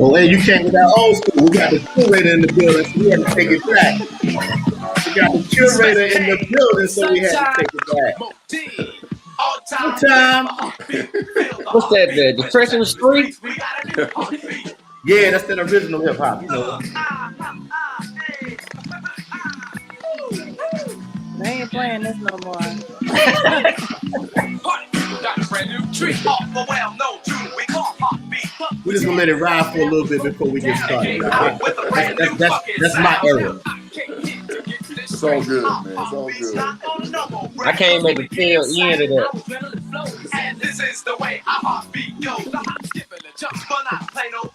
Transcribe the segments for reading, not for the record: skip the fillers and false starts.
Oh, hey, you can't get that old school. We got the curator in the building, so we had to take it back. We got the curator in the building, so we had to take it back. All time. What's that? The Depression Street? Yeah, that's that original hip hop. You know. They ain't playing this no more. We're just gonna let it ride for a little bit before we get started. That's my era. It's all good, man. It's all good. I came at the tail end of that. And this is the way our heartbeat goes. I'm skipping the jump, but I play no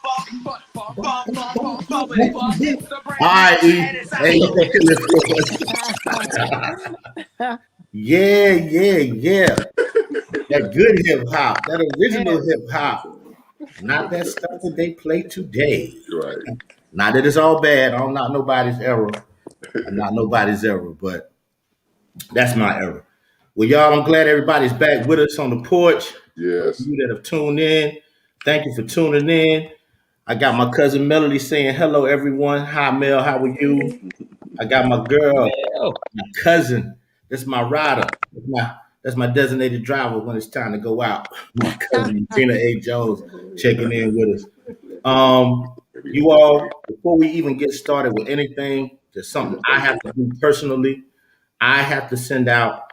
All right, hey, yeah. That good hip hop, that original hip hop, not that stuff that they play today. Right. Not that it's all bad. I'm not nobody's era. I'm not nobody's era, but that's my era. Well, y'all, I'm glad everybody's back with us on the porch. Yes. You that have tuned in, thank you for tuning in. I got my cousin Melody saying hello, everyone. Hi, Mel. How are you? I got my girl, my cousin. That's my rider. That's my designated driver when it's time to go out. My cousin Gina A. Jones checking in with us. You all, before we even get started with anything, there's something I have to do personally. I have to send out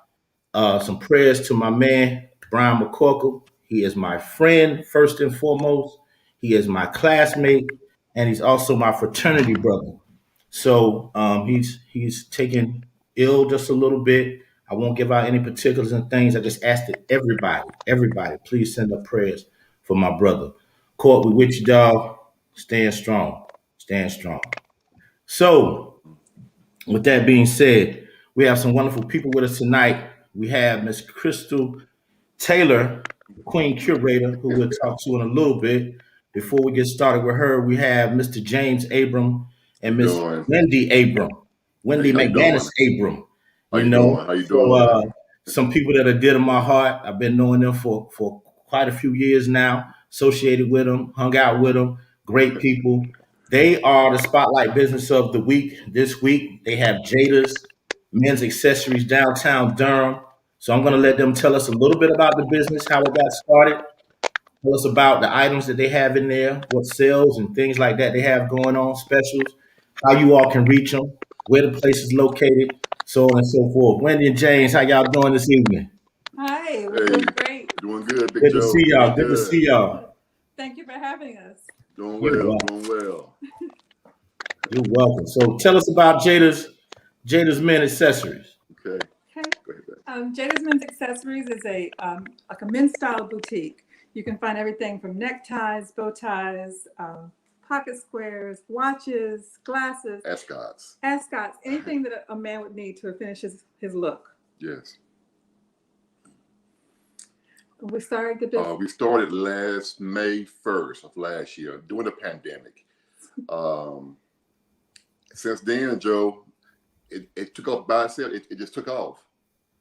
some prayers to my man, Brian McCorkle. He is my friend, first and foremost. He is my classmate, and he's also my fraternity brother. So he's taken ill just a little bit. I won't give out any particulars and things. I just ask that everybody, please send up prayers for my brother. Court, we with you, dog. Stand strong. So, with that being said, we have some wonderful people with us tonight. We have Miss Crystal Taylor, Queen Curator, who we'll talk to in a little bit. Before we get started with her, we have Mr. James Abrams and Miss Wendy Abrams. Wendy McManus Abrams. How you doing? So, some people that are dear to my heart. I've been knowing them for quite a few years now, associated with them, hung out with them, great people. They are the spotlight business of the week. This week, they have Jada's Men's Accessories downtown Durham. So I'm going to let them tell us a little bit about the business, how it got started. Tell us about the items that they have in there, what sales and things like that they have going on, specials, how you all can reach them, where the place is located, so on and so forth. Wendy and James, how y'all doing this evening? Hi, we're doing great. Doing good, Big Good Joe. to see y'all. Good to see y'all. Thank you for having us. Doing well. You're welcome. So tell us about Jada's Men's Accessories. Okay. Jada's Men's Accessories is a like a men's style boutique. You can find everything from neckties, bow ties, pocket squares, watches, glasses, ascots, anything that a man would need to finish his look. Yes. We started the business. We started last May 1st of last year during the pandemic. Since then, Joe, it took off by itself. It just took off.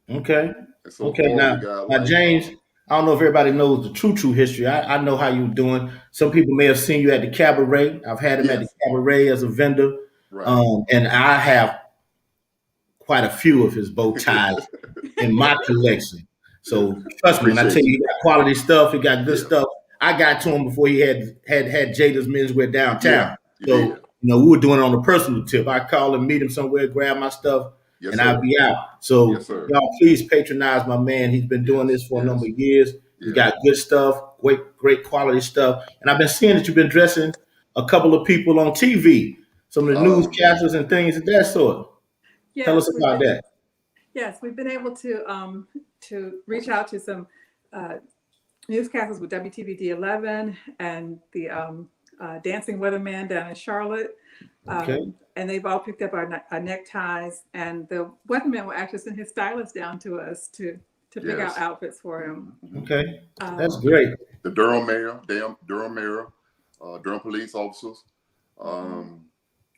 Okay. So okay. Now, James, I don't know if everybody knows the true history. I know how you're doing. Some people may have seen you at the cabaret. I've had him at the cabaret as a vendor. Right. And I have quite a few of his bow ties in my collection. So trust me, when I tell you he got quality stuff, he got good stuff. I got to him before he had Jada's Menswear downtown. So we were doing it on a personal tip. I call him, meet him somewhere, grab my stuff, and I'll be out. So y'all please patronize my man. He's been doing this for a number of years. He got good stuff, great quality stuff. And I've been seeing that you've been dressing a couple of people on TV, some of the newscasters and things of that sort. Yes, tell us about that. Yes, we've been able to reach out to some newscasters with WTVD 11 and the Dancing Weatherman down in Charlotte. And they've all picked up our neckties. And the Weatherman will actually send his stylist down to us to pick out outfits for him. Okay, that's great. The Durham mayor, Durham police officers.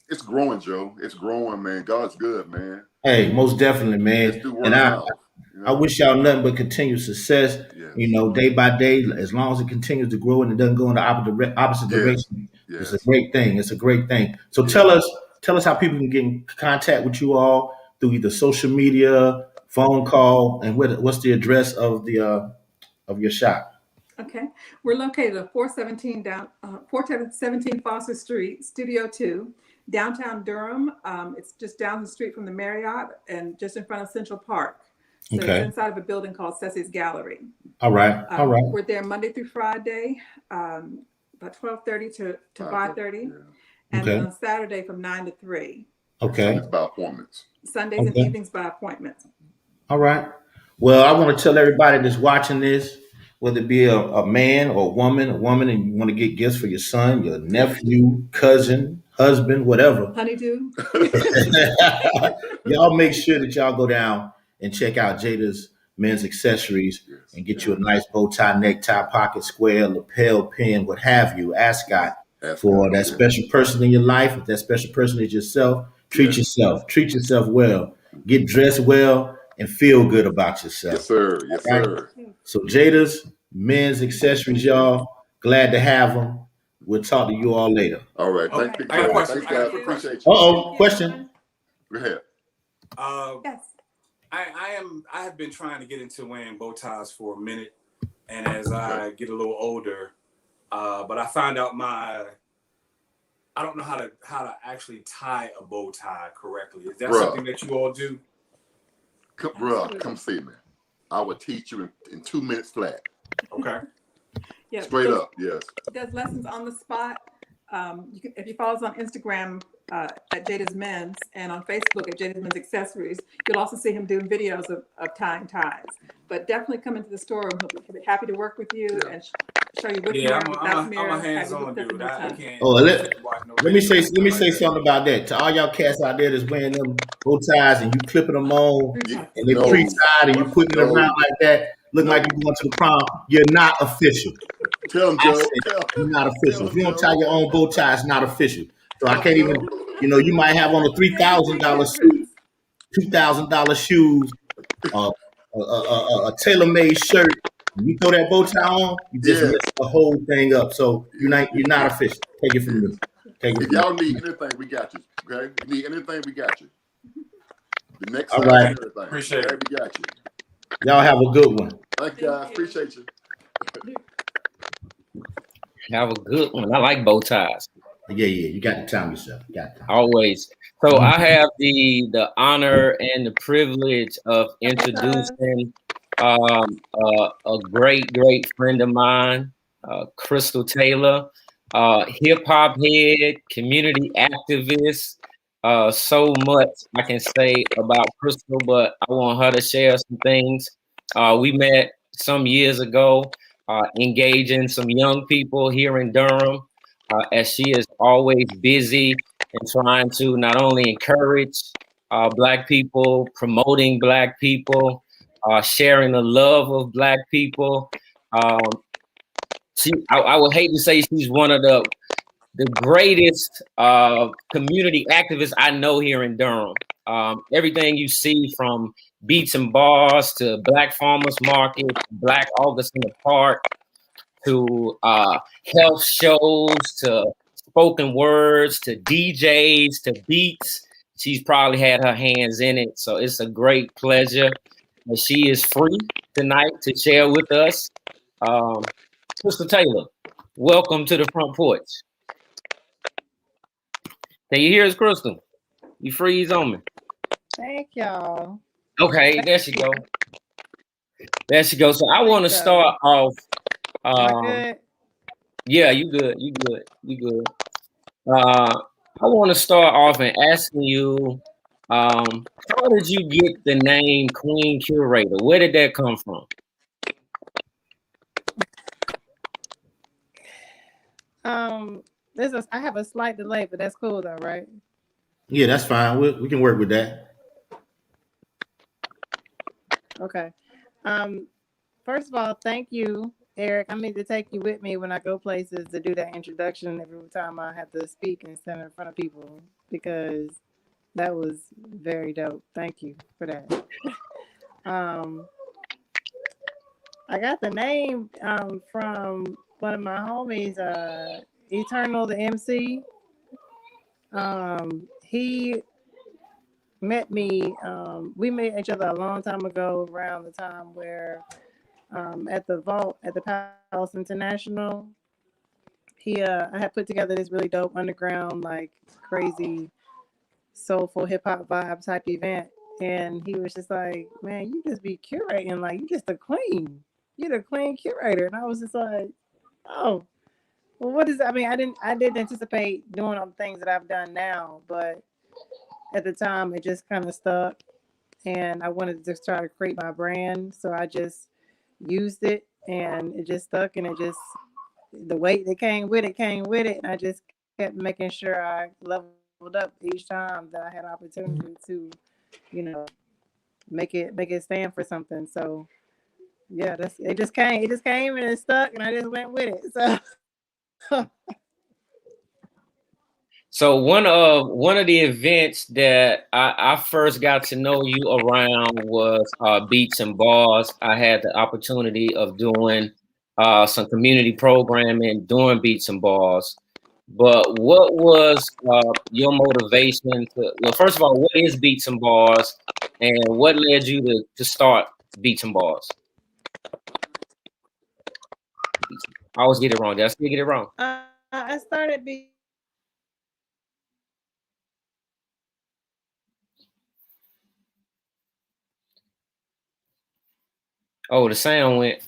It's growing, Joe. It's growing, man. God's good, man. Hey, most definitely, man. And I wish y'all nothing but continued success. Day by day, as long as it continues to grow and it doesn't go in the opposite direction. It's a great thing. It's a great thing. So tell us how people can get in contact with you all through either social media, phone call, and what's the address of your shop? Okay, we're located at 417 Foster Street, Studio 2, downtown Durham. It's just down the street from the Marriott and just in front of Central Park. So it's inside of a building called Ceci's Gallery. All right. We're there Monday through Friday, about 12:30 to 5:30, and then on Saturday from 9 to 3. Okay. Sundays by appointments. Sundays and evenings by appointment. All right. Well, I want to tell everybody that's watching this, whether it be a man or a woman, and you want to get gifts for your son, your nephew, cousin, husband, whatever. Honeydew. Y'all make sure that y'all go down and check out Jada's Men's Accessories and get you a nice bow tie, necktie, pocket square, lapel pin, what have you, ascot for that special person in your life. If that special person is yourself, treat yourself. Treat yourself well. Get dressed well and feel good about yourself. Yes, sir. Yes, sir. So Jada's Men's Accessories, y'all. Glad to have them. We'll talk to you all later. All right. Okay. Thanks, I got a question. Thanks, guys. Appreciate you. Question. Go ahead. Yes. I have been trying to get into wearing bow ties for a minute, and as I get a little older, but I found out I don't know how to actually tie a bow tie correctly. Is that something that you all do? Come see me. I will teach you in 2 minutes flat. Okay. Yeah. Straight up, yes. Does lessons on the spot. If you follow us on Instagram at Jada's Men's and on Facebook at Jada's Men's Accessories, you'll also see him doing videos of tying ties. But definitely come into the store. He'll be happy to work with you and show you with mirror, without mirror. I'm a hands-on dude. I can't. Let me say something about that to all y'all cats out there that's wearing them bow ties and you clipping them on and they pre-tied and you putting it around like that, looking like you're going to the prom. You're not official. Tell them, Joe. You're not official. If you don't tie your own bow tie, it's not official. So I can't even. You might have on a $3,000 suit, $2,000 shoes, a tailor-made shirt. When you throw that bow tie on, you just mess the whole thing up. So you're not official. Take it from me. If y'all need anything, we got you. Okay? If you need anything, we got you. The next all right. Appreciate it. We got you. Y'all have a good one. Thank you, guys. Appreciate you. Have a good one. I like bow ties. Yeah. You got to time yourself. Always. So I have the honor and the privilege of introducing a great friend of mine, Crystal Taylor, hip hop head, community activist. So much I can say about Crystal, but I want her to share some things. We met some years ago, engaging some young people here in Durham, as she is always busy and trying to not only encourage Black people, promoting Black people, sharing the love of Black people. I would hate to say she's one of the greatest community activists I know here in Durham. Everything you see from beats and bars to Black Farmers Market, Black August in the Park, to health shows, to spoken words, to DJs, to beats. She's probably had her hands in it. So it's a great pleasure. She is free tonight to share with us. Crystal Taylor, welcome to the front porch. Can you hear us, Crystal? You freeze on me. Thank y'all. Okay, there she go. There she goes. So I want to start off. Good? Yeah, you good. I want to start off and asking you, how did you get the name Queen Curator? Where did that come from? I have a slight delay, but that's cool though, right? Yeah, that's fine. We can work with that. Okay. First of all, thank you, Eric. I need to take you with me when I go places to do that introduction every time I have to speak and stand in front of people, because that was very dope. Thank you for that. I got the name from one of my homies. Eternal, the MC, he met me. We met each other a long time ago, around the time where at the vault at the Palace International. I had put together this really dope underground, like crazy soulful hip hop vibe type event. And he was just like, man, you just be curating, like you just the queen. You're the queen curator. And I was just like, oh, well, what is, I didn't anticipate doing all the things that I've done now, but at the time it just kind of stuck. And I wanted to just try to create my brand. So I just used it and it just stuck, and it just, the weight that came with it came with it. And I just kept making sure I leveled up each time that I had opportunity to, you know, make it stand for something. So yeah, it just came and it stuck, and I just went with it. So So one of the events that I first got to know you around was Beats and Bars. I had the opportunity of doing some community programming during Beats and Bars. But what was your motivation to, well, first of all, what is Beats and Bars, and what led you to start Beats and Bars? I always get it wrong. Did I still get it wrong? I started Oh, the sound went.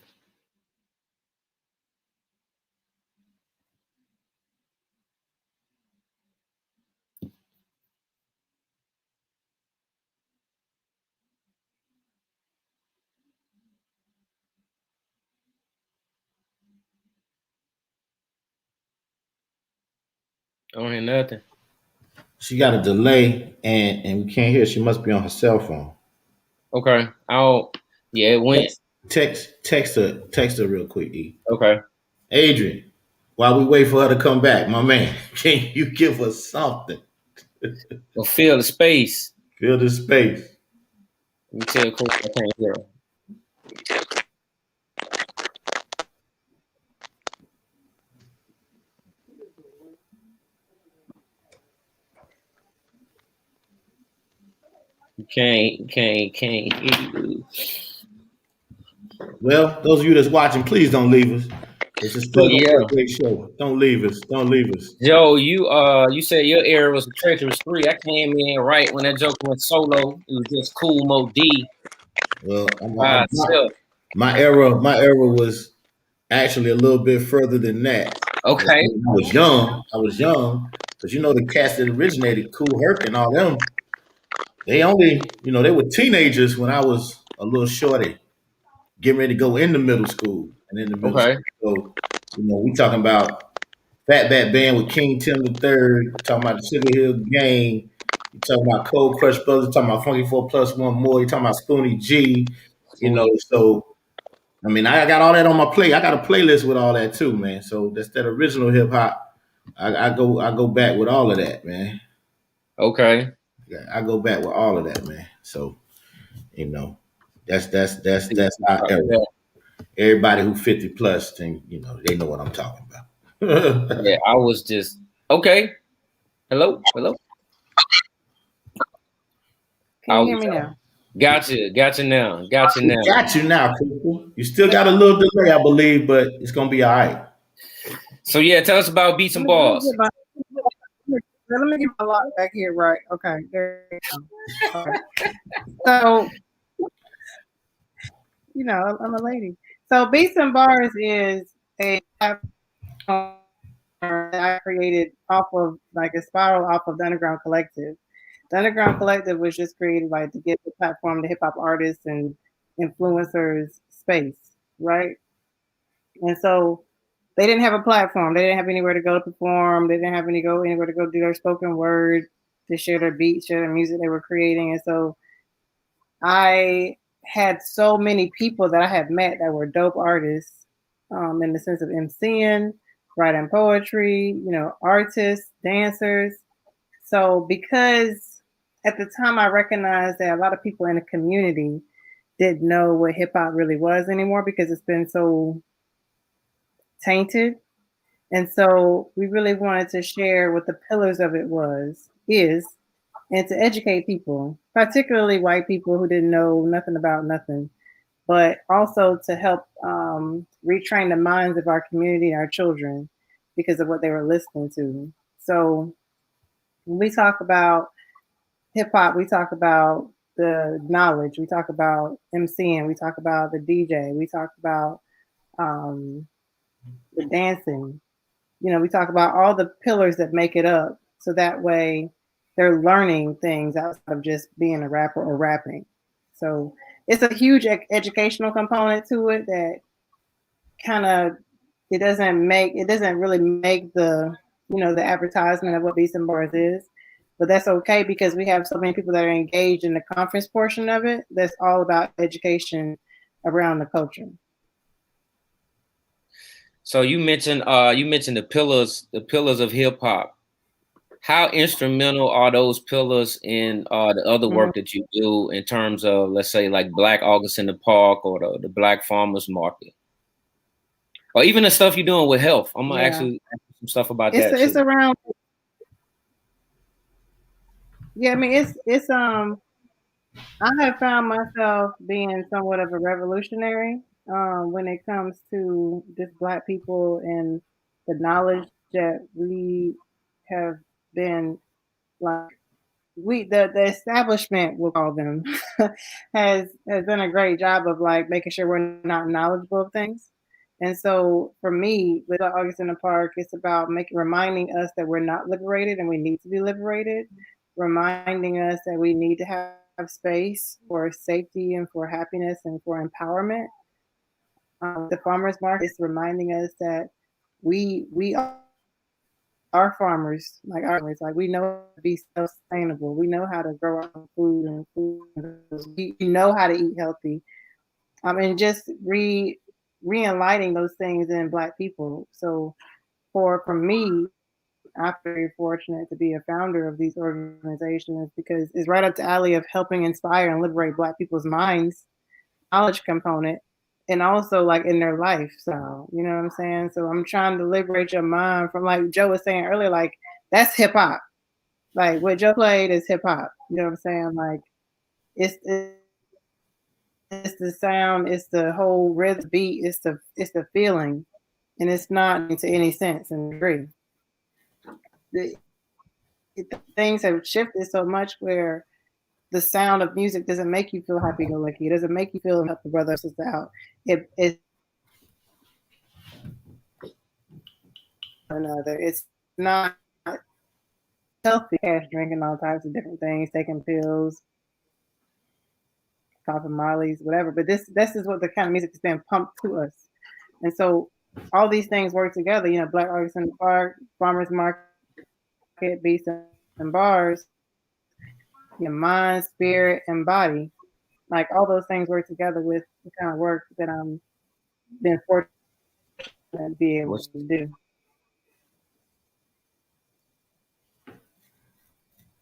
I don't hear nothing. She got a delay and we can't hear. She must be on her cell phone. Okay. Yeah, it went. Text her real quick, E. Okay. Adrian, while we wait for her to come back, my man, can you give us something? Well, fill the space. Fill the space. Let me tell Coach I can't hear her. You can't hear you. Well, those of you that's watching, please don't leave us. This is still But gonna yeah, be a great show. Don't leave us. Don't leave us. Joe, you said your era was a treacherous 3. I came in right when that joke went solo. It was just Cool Mo D Well, by itself. my era was actually a little bit further than that. Okay. I was young, because you know the cast that originated, Cool Herc and all them. They only, they were teenagers when I was a little shorty, getting ready to go into middle school and in the middle Okay. school. So, we talking about Fat Bat Band with King Tim the Third. Talking about the Sugar Hill Gang. You talking about Cold Crush Brothers. Talking about Funky 4 Plus One More. You talking about Spoonie G. Sweet. So I mean, I got all that on my plate. I got a playlist with all that too, man. So that's that original hip hop. I go back with all of that, man. Okay. Yeah, I go back with all of that, man. So that's our era. Yeah. Everybody who 50 plus, then they know what I'm talking about. Yeah, I was just okay. Hello. Can you hear me now? Gotcha now. Got you now, people. You still got a little delay, I believe, but it's gonna be all right. So yeah, tell us about Beats and Bars. Let me get my lock back here, right? Okay, there you go. Okay. So, I'm a lady. So, Beats and Bars is a platform that I created off of, like, a spiral off of the Underground Collective. The Underground Collective was just created to give the platform to hip hop artists and influencers space, right? And so they didn't have a platform. They didn't have anywhere to go to perform. They didn't have anywhere to go do their spoken word, to share their beats, share their music they were creating. And so I had so many people that I had met that were dope artists, in the sense of MCing, writing poetry, artists, dancers. So because at the time I recognized that a lot of people in the community didn't know what hip hop really was anymore, because it's been so tainted. And so we really wanted to share what the pillars of it is, and to educate people, particularly white people who didn't know nothing about nothing, but also to help retrain the minds of our community and our children because of what they were listening to. So when we talk about hip hop, we talk about the knowledge, we talk about MCing, we talk about the DJ, we talk about um, the dancing. You know, we talk about all the pillars that make it up. So that way they're learning things outside of just being a rapper or rapping. So it's a huge educational component to it that kind of it doesn't really make the the advertisement of what Beats and Bars is, but that's okay because we have so many people that are engaged in the conference portion of it. That's all about education around the culture. So you mentioned the pillars of hip hop. How instrumental are those pillars in the other work that you do in terms of, let's say, like Black August in the Park or the Black Farmers Market, or even the stuff you're doing with health? I'm gonna actually ask you some stuff about that It's too. around. Yeah, I mean it's I have found myself being somewhat of a revolutionary when it comes to just Black people and the knowledge that we have been like the establishment, we'll call them, has done a great job of like making sure we're not knowledgeable of things. And so for me, with August in the Park, it's about reminding us that we're not liberated and we need to be liberated, reminding us that we need to have space for safety and for happiness and for empowerment. The farmers market is reminding us that we our farmers, like our farmers, like we know how to be self-sustainable. We know how to grow our own food and we know how to eat healthy. And just re-enlightening those things in Black people. So for me, I'm very fortunate to be a founder of these organizations because it's right up the alley of helping inspire and liberate Black people's minds, knowledge component, and also like in their lifestyle. You know what I'm saying? So I'm trying to liberate your mind from, like Joe was saying earlier, like that's hip hop. Like what Joe played is hip hop. You know what I'm saying? Like it's it's the sound, it's the whole rhythm beat, it's the feeling, and it's not into any sense and degree. The, things have shifted so much where the sound of music doesn't make you feel happy go lucky. It doesn't make you feel help the brother or sister out. It's another. It's not healthy. Cash drinking all types of different things, taking pills, popping mollies, whatever. But this is what the kind of music is being pumped to us. And so all these things work together. You know, Black August in the Park, Farmers Market, Beats and Bars, your mind, spirit, and body. Like all those things work together with the kind of work that I'm been fortunate to be able to do.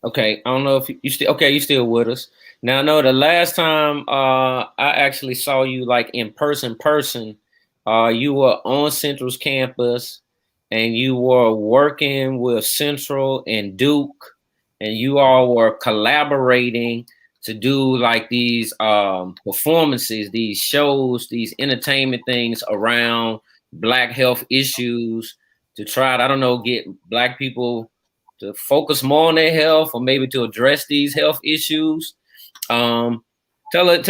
Okay, I don't know if you still okay. You still with us now? I know the last time I actually saw you like in person, you were on Central's campus, and you were working with Central and Duke, and you all were collaborating to do like these performances, these shows, these entertainment things around Black health issues to try to, I don't know, get Black people to focus more on their health or maybe to address these health issues. Tell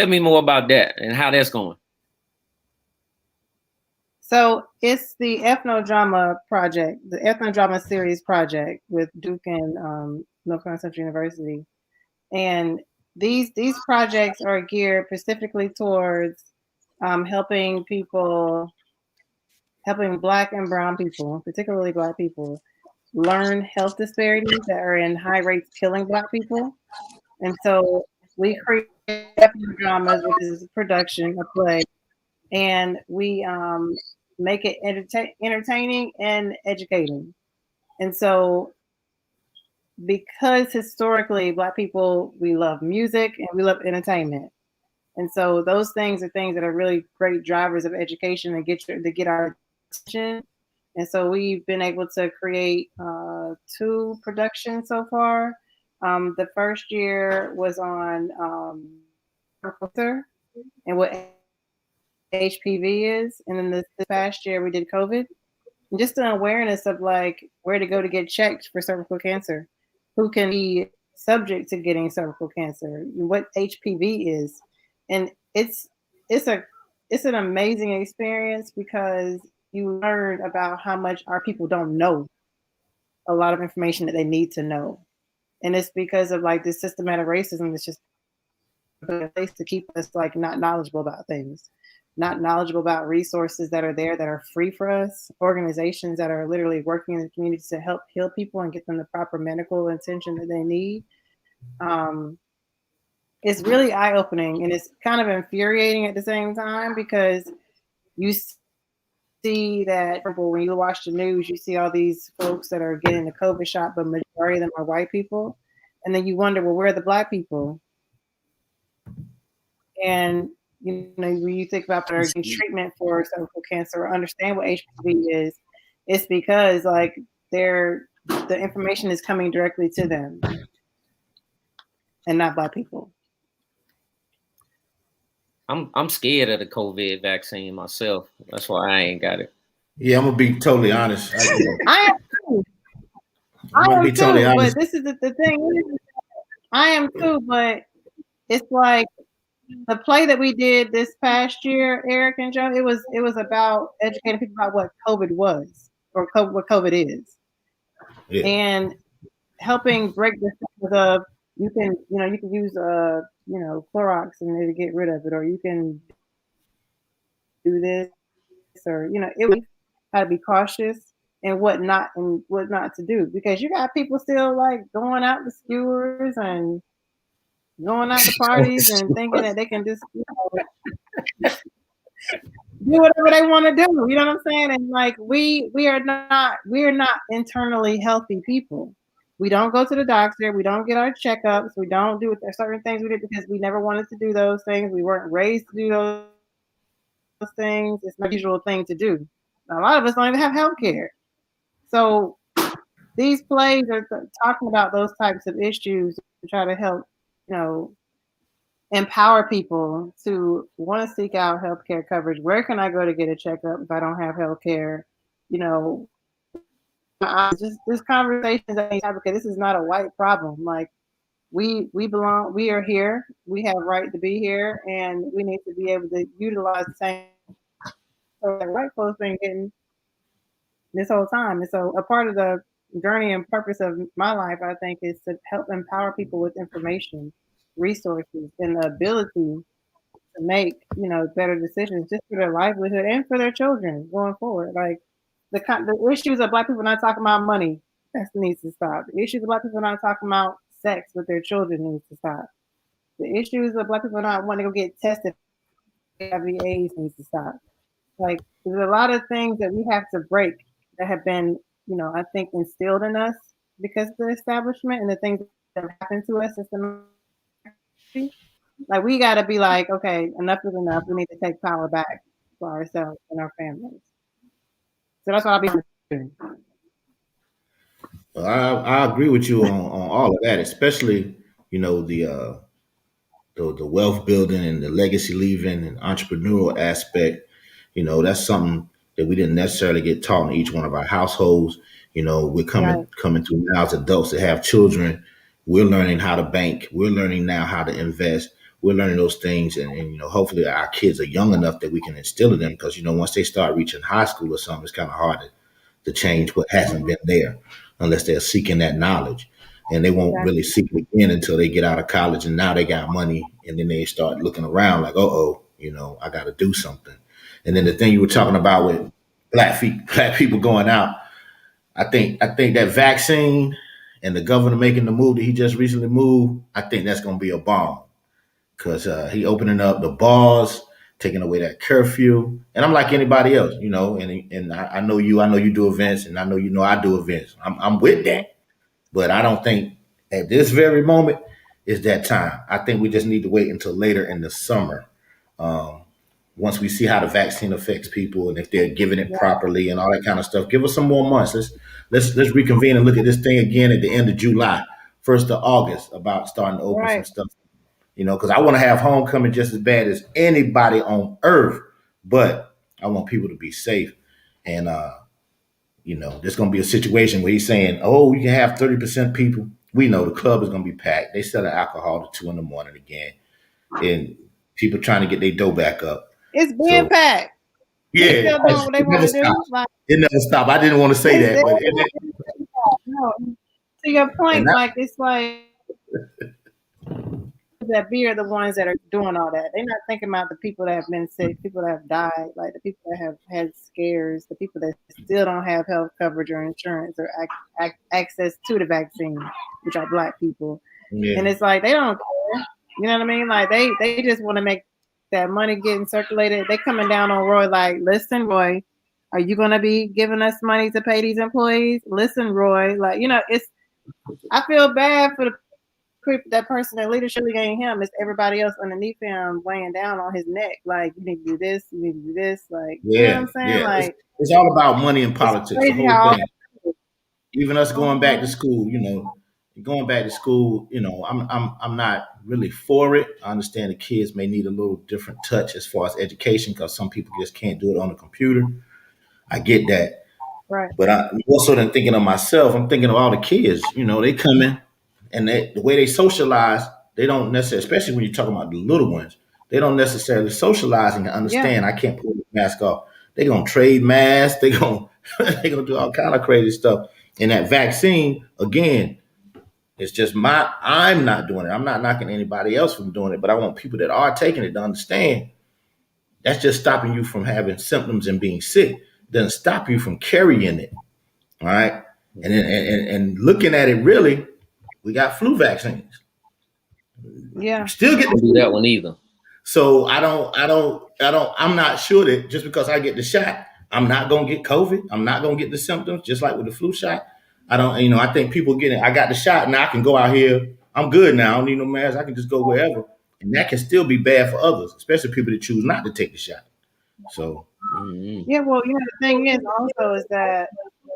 me more about that and how that's going. So it's the ethnodrama project, the ethnodrama series project with Duke and North Carolina Central University. And these projects are geared specifically towards helping Black and Brown people, particularly Black people, learn health disparities that are in high rates killing Black people. And so we create dramas, which is a production, a play, and we make it entertaining and educating. And so because historically Black people, we love music and we love entertainment. And so those things are things that are really great drivers of education and to get our attention. And so we've been able to create 2 productions so far. The first year was on cancer and what HPV is, and then this past year we did COVID. And just an awareness of like where to go to get checked for cervical cancer, who can be subject to getting cervical cancer, what HPV is, and it's an amazing experience because you learn about how much our people don't know a lot of information that they need to know, and it's because of like this systematic racism that's just put in place to keep us like not knowledgeable about things, not knowledgeable about resources that are there that are free for us, organizations that are literally working in the community to help heal people and get them the proper medical attention that they need. It's really eye-opening, and it's kind of infuriating at the same time because you see that when you watch the news, you see all these folks that are getting the COVID shot, but majority of them are white people. And then you wonder, well, where are the Black people? And you know, when you think about their treatment for cervical cancer or understand what HPV is, it's because like the information is coming directly to them and not Black people. I'm scared of the COVID vaccine myself. That's why I ain't got it. Yeah, I'm gonna be totally honest. I am too. But this is the thing. I am too, but it's like the play that we did this past year, Eric and Joe. It was about educating people about what COVID was or what COVID is, and helping break the cycle of you can use Clorox and to get rid of it, or you can do this, or it was how to be cautious and what not to do, because you got people still like going out to skewers and going out to parties and thinking that they can just do whatever they want to do. You know what I'm saying? And like we are not internally healthy people. We don't go to the doctor. We don't get our checkups. We don't do certain things we did because we never wanted to do those things. We weren't raised to do those things. It's not a usual thing to do. A lot of us don't even have health care. So these plays are talking about those types of issues to try to help, empower people to want to seek out healthcare coverage. Where can I go to get a checkup if I don't have healthcare? Just this conversation that we have, because this is not a white problem. Like we belong, we are here, we have right to be here, and we need to be able to utilize the same that white folks been getting this whole time. And so a part of the journey and purpose of my life, I think, is to help empower people with information, resources, and the ability to make, better decisions just for their livelihood and for their children going forward. Like the issues of Black people not talking about money, that needs to stop. The issues of Black people not talking about sex with their children needs to stop. The issues of Black people not wanting to go get tested for HIV/AIDS needs to stop. Like there's a lot of things that we have to break that have been, I think instilled in us because of the establishment and the things that have happened to us systematically. Like we got to be like, okay, enough is enough. We need to take power back for ourselves and our families. So that's what I'll be doing. Well, I agree with you on all of that, especially the wealth building and the legacy leaving and entrepreneurial aspect. That's something that we didn't necessarily get taught in each one of our households. We're coming through now as adults that have children. We're learning how to bank. We're learning now how to invest. We're learning those things, and hopefully our kids are young enough that we can instill in them, because once they start reaching high school or something, it's kind of hard to change what hasn't been there unless they're seeking that knowledge. And they won't really seek it again until they get out of college and now they got money, and then they start looking around like, I got to do something. And then the thing you were talking about with black people going out, I think that vaccine and the governor making the move that he just recently moved, I think that's going to be a bomb, because he opening up the bars, taking away that curfew. And I'm like anybody else, and I know you do events, and I know I do events. I'm with that. But I don't think at this very moment is that time. I think we just need to wait until later in the summer once we see how the vaccine affects people and if they're giving it properly and all that kind of stuff. Give us some more months. Let's reconvene and look at this thing again at the end of July, 1st of August, about starting to open some stuff. Because I want to have homecoming just as bad as anybody on earth, but I want people to be safe. And there's going to be a situation where he's saying, "Oh, you can have 30% people." We know the club is going to be packed. They sell alcohol to 2 in the morning again, and people trying to get their dough back up. It's being packed. Yeah, They still doing what they want to do. Like, it never stopped. I didn't want to say that, but no. To your point, like it's like that we are the ones that are doing all that. They're not thinking about the people that have been sick, people that have died, like the people that have had scares, the people that still don't have health coverage or insurance or access to the vaccine, which are Black people. Yeah. And it's like they don't care. You know what I mean? Like they just want to make that money getting circulated. They coming down on Roy like, listen, Roy, are you gonna be giving us money to pay these employees? Listen, Roy, like I feel bad for that person that leadership ain't him. It's everybody else underneath him weighing down on his neck. Like, you need to do this, you need to do this. Like, you know what I'm saying? Yeah. Like, it's all about money and politics. The whole thing. Even us going back to school, I'm not really for it. I understand the kids may need a little different touch as far as education because some people just can't do it on the computer. I get that. Right. But I'm also than thinking of myself, I'm thinking of all the kids, they come in and the way they socialize, they don't necessarily, especially when you're talking about the little ones, they don't necessarily socialize and understand I can't pull the mask off. They're going to trade masks. They're going to do all kind of crazy stuff. And that vaccine, again, it's just I'm not doing it. I'm not knocking anybody else from doing it, but I want people that are taking it to understand that's just stopping you from having symptoms and being sick. It doesn't stop you from carrying it. All right. And looking at it, really, we got flu vaccines. Yeah. Still get to do that one either. So I'm not sure that just because I get the shot, I'm not going to get COVID. I'm not going to get the symptoms, just like with the flu shot. I think people I got the shot now I can go out here. I'm good now. I don't need no mask. I can just go wherever. And that can still be bad for others, especially people that choose not to take the shot. So. Yeah, well, the thing is also is that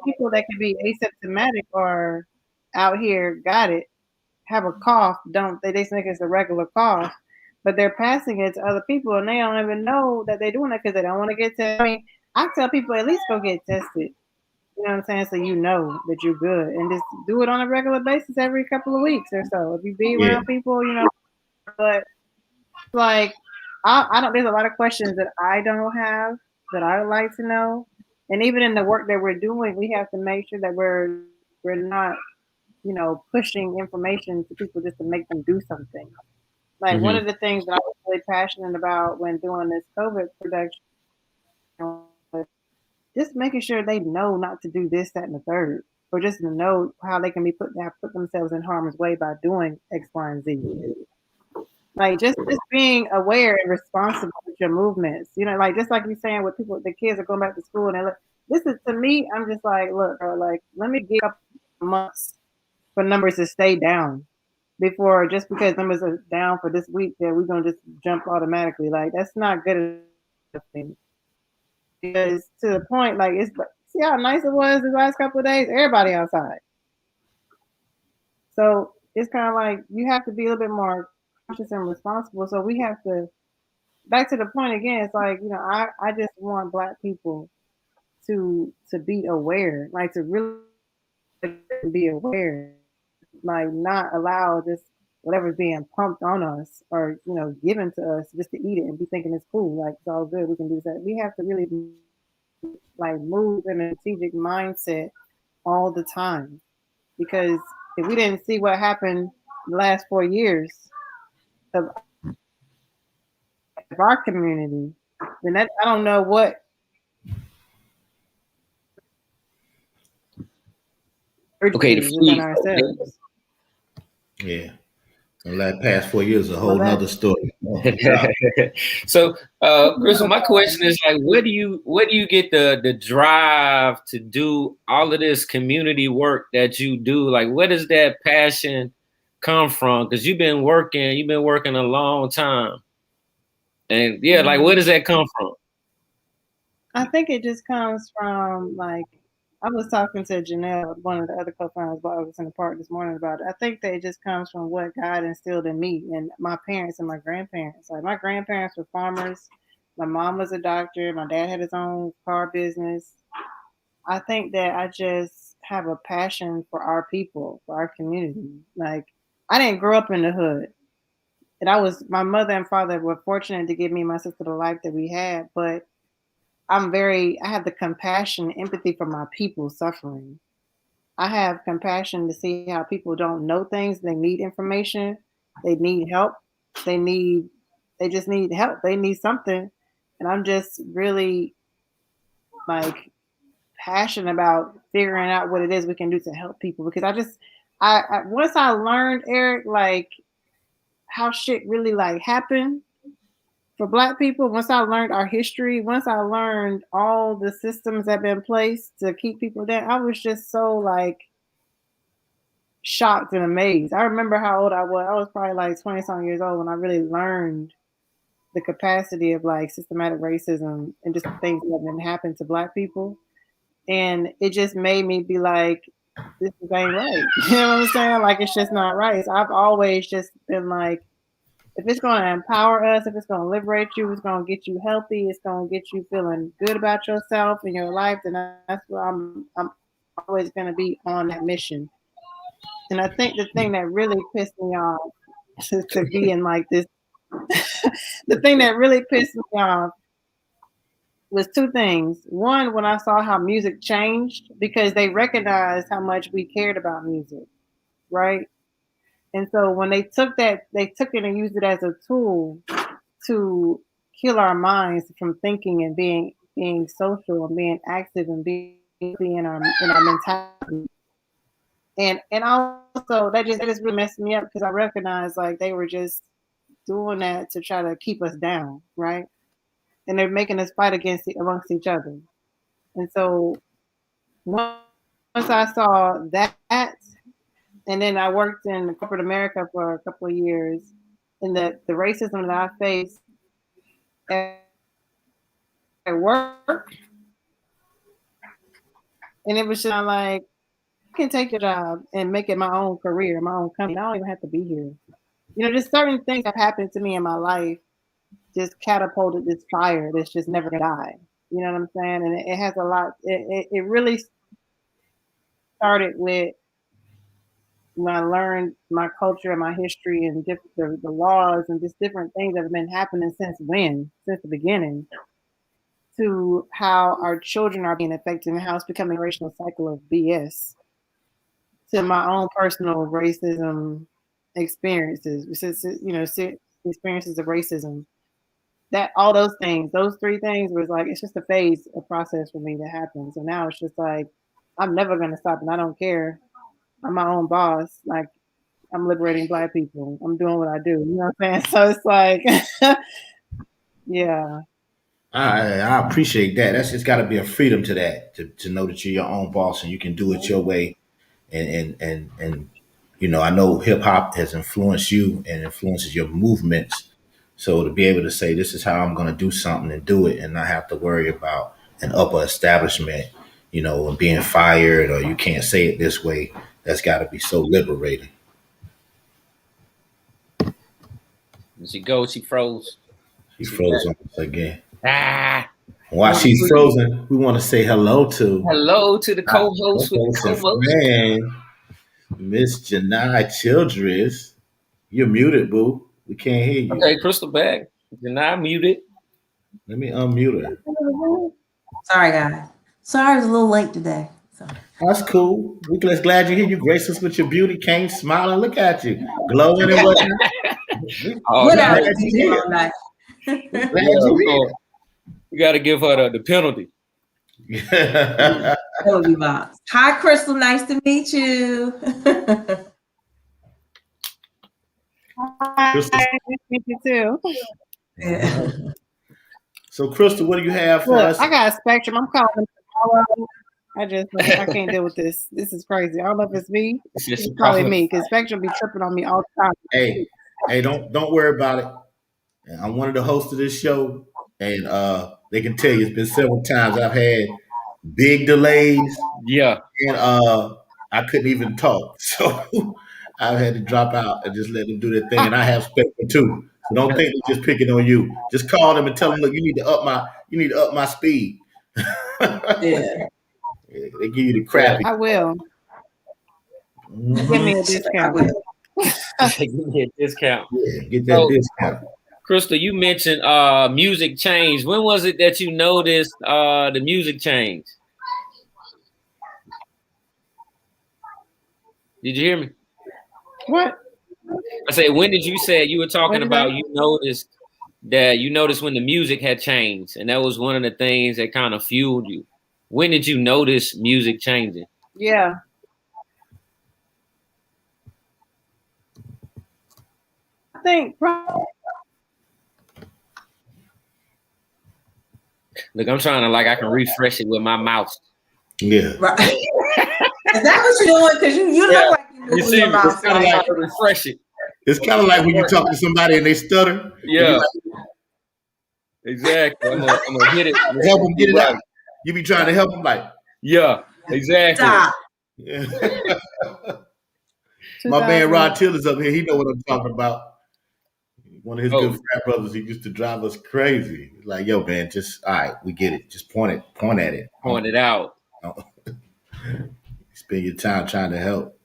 people that can be asymptomatic or out here got it, have a cough, they think it's a regular cough, but they're passing it to other people and they don't even know that they're doing it because they don't want to get tested. I mean, I tell people at least go get tested. You know what I'm saying? So you know that you're good and just do it on a regular basis every couple of weeks or so. If you be around people, but like I don't. There's a lot of questions that I don't have that I would like to know. And even in the work that we're doing, we have to make sure that we're not, pushing information to people just to make them do something. Like one of the things that I was really passionate about when doing this COVID production was just making sure they know not to do this, that, and the third, or just to know how they can be put themselves in harm's way by doing X, Y, and Z. Like just being aware and responsible with your movements, like just like you're saying with people, the kids are going back to school and they're like, this is to me, I'm just like, look, like let me give up months for numbers to stay down before just because numbers are down for this week that we're gonna just jump automatically. Like that's not good enough. Because to the point, like see how nice it was the last couple of days, everybody outside. So it's kind of like you have to be a little bit more conscious and responsible. So we have to, back to the point again, it's like, I just want Black people to be aware, like to really be aware, like not allow just whatever's being pumped on us or, given to us just to eat it and be thinking it's cool, like it's all good, we can do that. We have to really like move in a strategic mindset all the time, because if we didn't see what happened the last 4 years of our community, then that I don't know what. Okay, yeah. The last past 4 years is a whole nother story. So, Crystal, my question is like, where do you get the drive to do all of this community work that you do? Like, where does that passion come from? Because you've been working a long time. And yeah, like where does that come from? I think it just comes from like I was talking to Janelle, one of the other co-founders, while I was in the park this morning about it. I think that it just comes from what God instilled in me and my parents and my grandparents. Like my grandparents were farmers. My mom was a doctor. My dad had his own car business. I think that I just have a passion for our people, for our community. Like I didn't grow up in the hood. And my mother and father were fortunate to give me and my sister the life that we had, but I have the compassion and empathy for my people suffering. I have compassion to see how people don't know things. They need information. They need help. They just need help. They need something. And I'm just really like passionate about figuring out what it is we can do to help people because I once I learned, Eric, like how shit really like happened for Black people, once I learned our history, once I learned all the systems that have been placed to keep people down, I was just so like shocked and amazed. I remember how old I was. I was probably like 20-something years old when I really learned the capacity of like systematic racism and just things that have been happening to Black people. And it just made me be like, this ain't right. You know what I'm saying? Like, it's just not right. So I've always just been like, if it's going to empower us, if it's going to liberate you, it's going to get you healthy, it's going to get you feeling good about yourself and your life, then that's what I'm always going to be on that mission. And I think the thing that really pissed me off to be in like this, the thing that really pissed me off was two things. One, when I saw how music changed, because they recognized how much we cared about music, right? And so when they took it and used it as a tool to kill our minds from thinking and being social and being active and being in our mentality. And also that just really messed me up because I recognized like they were just doing that to try to keep us down, right? And they're making us fight amongst each other. And so once I saw that, and then I worked in corporate America for a couple of years, and the racism that I faced at work, and it was just like, I can take a job and make it my own career, my own company. I don't even have to be here. You know, just certain things that happened to me in my life just catapulted this fire that's just never gonna die. You know what I'm saying? And it has a lot. It really started with when I learned my culture and my history and the laws and just different things that have been happening since the beginning, to how our children are being affected and how it's becoming a racial cycle of BS, to my own personal racism experiences, experiences of racism. That all those three things was like, it's just a phase, a process for me that happens. So now it's just like, I'm never gonna stop and I don't care. I'm my own boss. Like, I'm liberating Black people. I'm doing what I do. You know what I'm saying? So it's like, yeah. I appreciate that. That's just got to be a freedom to that, to know that you're your own boss and you can do it your way. And I know hip hop has influenced you and influences your movements. So to be able to say this is how I'm going to do something and do it, and not have to worry about an upper establishment, and being fired or you can't say it this way, that's got to be so liberating. She goes. She froze. She froze on us again. Ah. While she's frozen, we want to say hello to the co-host with the co-host. Man, Miss Janai Childress. You're muted, boo. We can't hear you. Okay, Crystal back. Janai muted. Let me unmute her. Sorry, guys. Sorry, I was a little late today. So. That's cool. We're just glad you're here. You grace us with your beauty. Came smiling. Look at you. Glowing and whatnot. What are you doing all night? You got to give her the penalty. Penalty box. Hi, Crystal. Nice to meet you. Hi, nice to meet you too. Yeah. So, Crystal, what do you have for us? I got a spectrum. I'm calling tomorrow. I can't deal with this. This is crazy. I don't know if it's me. It's probably me because Spectrum be tripping on me all the time. Hey, don't worry about it. And I'm one of the hosts of this show, and they can tell you it's been several times I've had big delays, Yeah. and I couldn't even talk, so I've had to drop out and just let them do their thing. And I have spectrum too, so don't think they're just picking on you. Just call them and tell them, look, you need to up my speed. Yeah. They give you the crappy. I will. Mhm. Give me a I discount. will. Give me a discount. Yeah, get that discount. Crystal, you mentioned music change. When was it that you noticed the music change? Did you hear me? What? I said, when did you say you were talking What about did you noticed when the music had changed, and that was one of the things that kind of fueled you. When did you notice music changing? Yeah. I think Look, I'm trying to I can refresh it with my mouse. Yeah. Right. Is that what you're doing? Because you look like you're You moving see your me? mouth. It's kind of like to refresh it. It's kind of like when you talk to somebody and they stutter. Yeah. Exactly. I'm gonna hit it. Help them get it out. You be trying to help them, like. Yeah. Exactly. Stop. Yeah. My man Rod Till is up here. He know what I'm talking about. One of his good frat brothers. He used to drive us crazy. Like, yo, man, just all right. We get it. Just point at it. Point it out. Spend your time trying to help.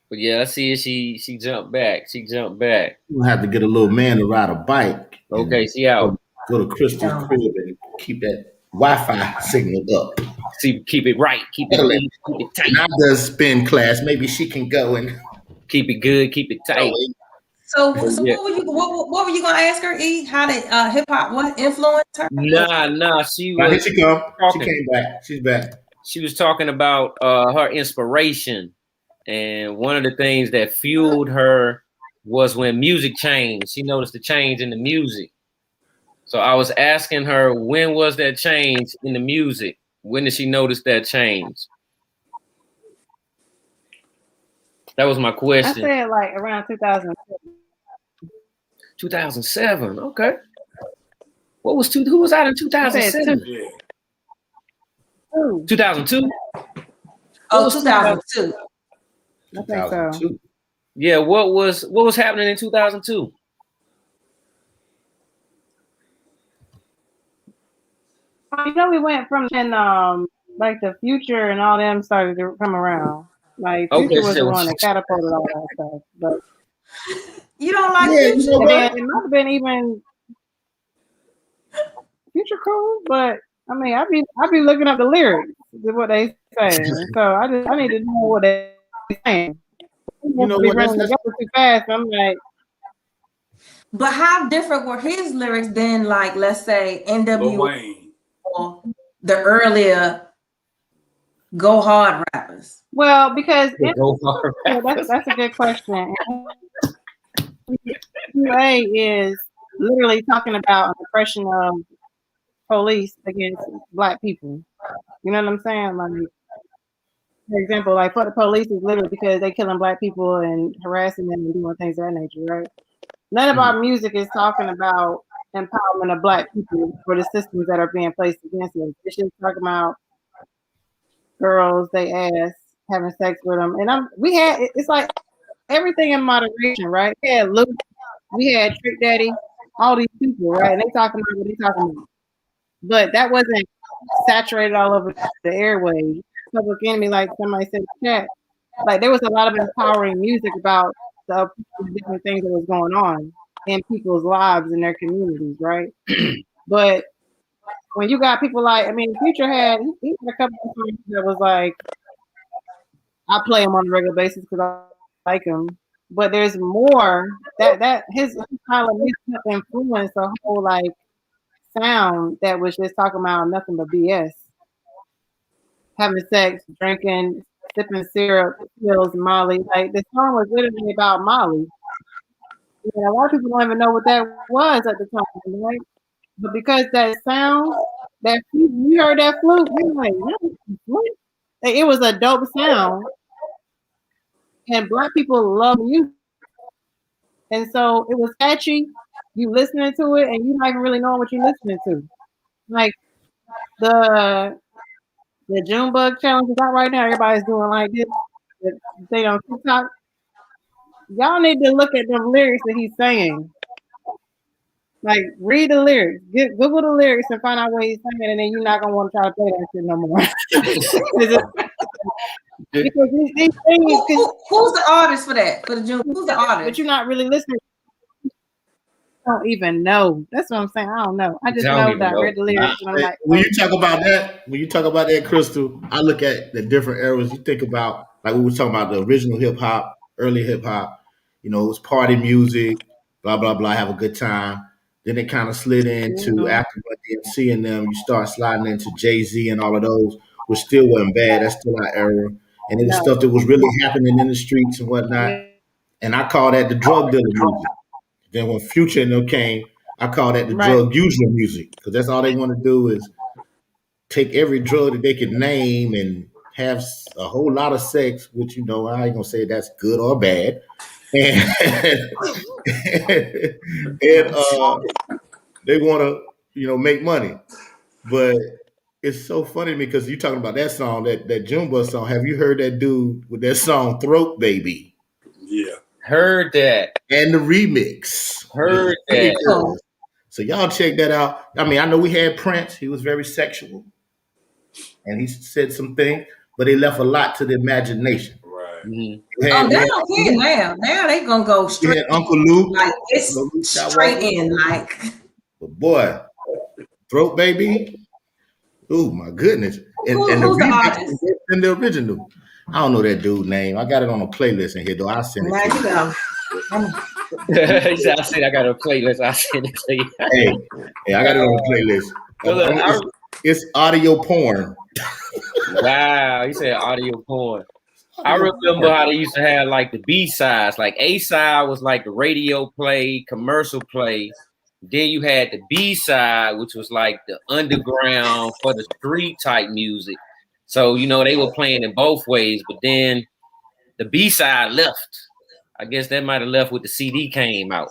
But yeah, I see it. She jumped back. She jumped back. You have to get a little man to ride a bike. Okay, she out. Go to Crystal's crib and keep that Wi-Fi signal up. See, keep it right. Keep it tight. Now does spin class. Maybe she can go and keep it good. Keep it tight. So yeah. What were you gonna ask her? E, how did hip hop what influenced her? Nah. She was. Here she come. She came back. She's back. She was talking about her inspiration, and one of the things that fueled her was when music changed. She noticed the change in the music. So I was asking her, when was that change in the music? When did she notice that change? That was my question. I said like around 2007. 2007. Okay. Who was out in 2007? Yeah. 2002? Oh, 2002. I think so. Yeah, what was happening in 2002? You know, we went from when like the Future and all them started to come around. Like Future was the one that catapulted all that stuff. But you don't like Future? You know what? It might have been even Future cool, but I mean, I be looking up the lyrics of what they say, so I need to know what they saying. You know what? That's too fast. I'm like, but how different were his lyrics than, like, let's say NWA or the earlier Go Hard rappers? Well, because that's a good question. NWA is literally talking about oppression of police against Black people. You know what I'm saying? Like, for example, like for the police is literally because they killing Black people and harassing them and doing things of that nature, right? None of our music is talking about empowerment of Black people for the systems that are being placed against us. It's just talking about girls, they ass, having sex with them. And it's like everything in moderation, right? We had Luke, we had Trick Daddy, all these people, right? And they talking about what they talking about. But that wasn't saturated all over the airwaves. Public Enemy, like somebody said in the chat, like there was a lot of empowering music about the different things that was going on in people's lives and their communities, right? But when you got people like, I mean, Future had he had a couple of songs that was like, I play him on a regular basis because I like him. But there's more that his style of music influenced a whole like sound that was just talking about nothing but BS. Having sex, drinking, sipping syrup, pills, Molly. Like the song was literally about Molly. And a lot of people don't even know what that was at the time, right? But because that sound, that you heard that flute, you're like, what? It was a dope sound. And Black people love music. And so it was catchy. you listening to it and you not even really knowing what you're listening to. Like the Junebug challenge is out right now. Everybody's doing like this. They on TikTok. Y'all need to look at the lyrics that he's saying. Like, read the lyrics. Google the lyrics and find out what he's saying, and then you're not gonna want to try to play that shit no more. Because these things. Who's the artist for that? For the June? Who's the artist? But you're not really listening. I don't even know. That's what I'm saying. I don't know. I just know that I read the lyrics. And I'm like, when you talk about that, Crystal, I look at the different eras. You think about, like we were talking about the original hip hop, early hip hop. You know, it was party music, blah blah blah, have a good time. Then it kind of slid into after DMC and them. You start sliding into Jay-Z and all of those, which still wasn't bad. That's still our era. And it was stuff that was really happening in the streets and whatnot. And I call that the drug dealer music. Then when Future and them came, I call that the drug user music, because that's all they want to do is take every drug that they can name and have a whole lot of sex, which, you know, I ain't gonna say that's good or bad. And they want to, you know, make money. But it's so funny because you're talking about that song, that Junebug song. Have you heard that dude with that song Throat Baby? Yeah. Heard that. And the remix. Heard that. So y'all check that out. I mean, I know we had Prince. He was very sexual. And he said some things, but he left a lot to the imagination. Right. Mm-hmm. They don't care now. Now they gonna go straight. Yeah, Uncle Luke. Like it's straight in. Like, but boy, Throat Baby. Oh my goodness. And who's the artist? And the original. I don't know that dude's name. I got it on a playlist in here, though. I'll send it to you. I said I got a playlist. I'll send it to you. Hey, I got it on a playlist. It's audio porn. Wow, you said audio porn. I remember how they used to have like the B-sides. Like A-side was like the radio play, commercial play. Then you had the B-side, which was like the underground for the street type music. So, you know, they were playing in both ways, but then the B-side left. I guess that might have left when the CD came out.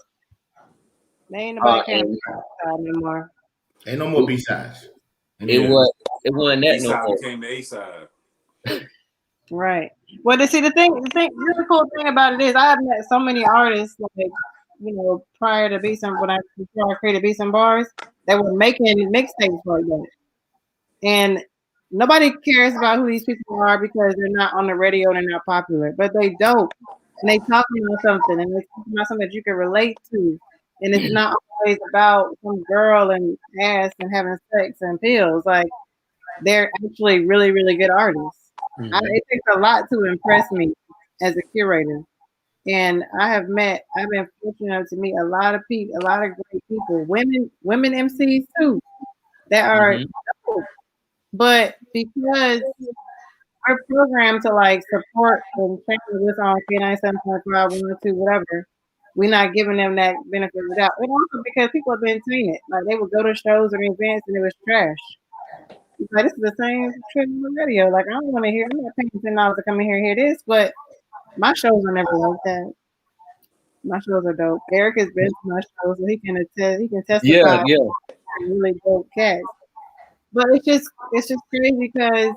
They ain't nobody playing B-side anymore. Ain't no more B-sides. It wasn't that no more. Became the A-side. Right. Well, the really cool thing about it is I have met so many artists, like, you know, prior to before I created Beats and Bars, that were making mixtapes like that. And nobody cares about who these people are because they're not on the radio and they're not popular, but they dope. And they talking about something, and they're talking about something that you can relate to. And it's not always about some girl and ass and having sex and pills. Like, they're actually really, really good artists. Mm-hmm. It takes a lot to impress me as a curator. And I've been fortunate enough to meet a lot of people, a lot of great people, women MCs too, that are dope. But because our program to like support and check with on K97.5, 102, whatever, we're not giving them that benefit of the doubt. And also because people have been tainted. Like, they would go to shows or events and it was trash. It's like, this is the same shit on the radio. Like, I don't want to hear, I'm not paying $10 to come in here and hear this, but my shows are never like that. My shows are dope. Eric has been to my shows, so he can attest. He can testify. Yeah. Really dope cats. But it's just crazy because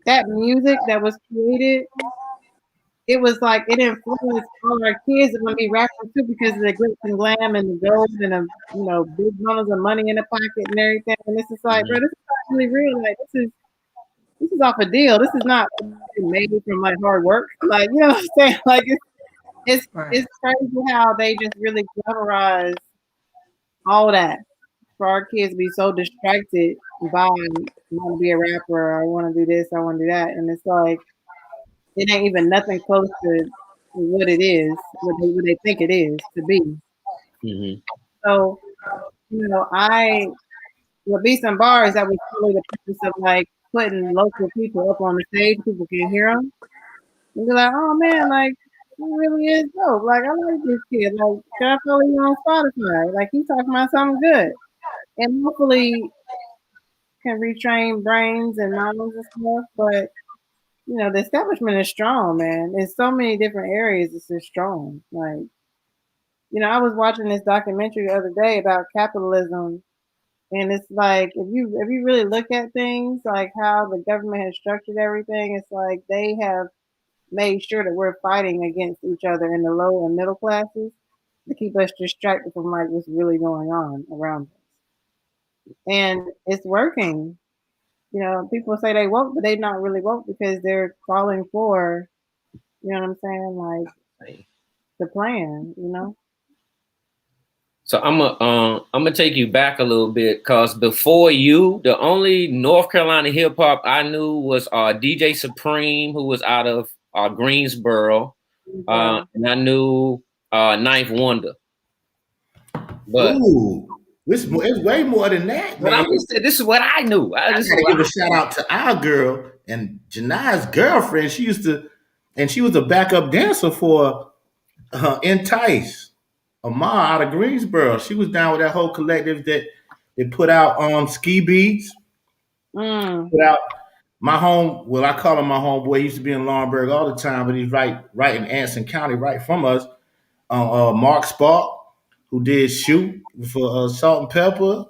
that music that was created, it was like it influenced all our kids that want to be rapping too because of the glitz and glam and the gold and the, you know, big bundles of money in the pocket and everything. And this is like, bro, this is not really real. Like, this is off a deal. This is not made from like hard work. Like, you know what I'm saying? Like, it's crazy how they just really glamorize all that for our kids to be so distracted by, I want to be a rapper, I want to do this, I want to do that. And it's like, it ain't even nothing close to what it is, what they think it is to be. Mm-hmm. So, you know, with Beats and Bars, that was really the purpose of like putting local people up on the stage. People can hear them. And be like, oh man, like, he really is dope. Like, I like this kid. Like, can I follow you on Spotify? Like, he's talking about something good. And hopefully can retrain brains and minds and stuff. But, you know, the establishment is strong, man. In so many different areas, it's just strong. Like, I was watching this documentary the other day about capitalism, and it's like if you really look at things like how the government has structured everything, it's like they have made sure that we're fighting against each other in the low and middle classes to keep us distracted from like what's really going on around us. And it's working. People say they woke, but they're not really woke because they're falling for, you know what I'm saying, like the plan, So I'm gonna take you back a little bit, because before you, the only North Carolina hip hop I knew was DJ Supreme, who was out of Greensboro, and I knew Ninth Wonder. But it's way more than that, but man. I'm just saying, this is what I knew. I gotta give a shout out to our girl and Janai's girlfriend. She was a backup dancer for Entice. Amar out of Greensboro. She was down with that whole collective that they put out ski beats. Put out my home. Well, I call him my homeboy. He used to be in Laurinburg all the time, but he's right in Anson County, right from us. Mark Spark, who did Shoot for Salt and Pepper.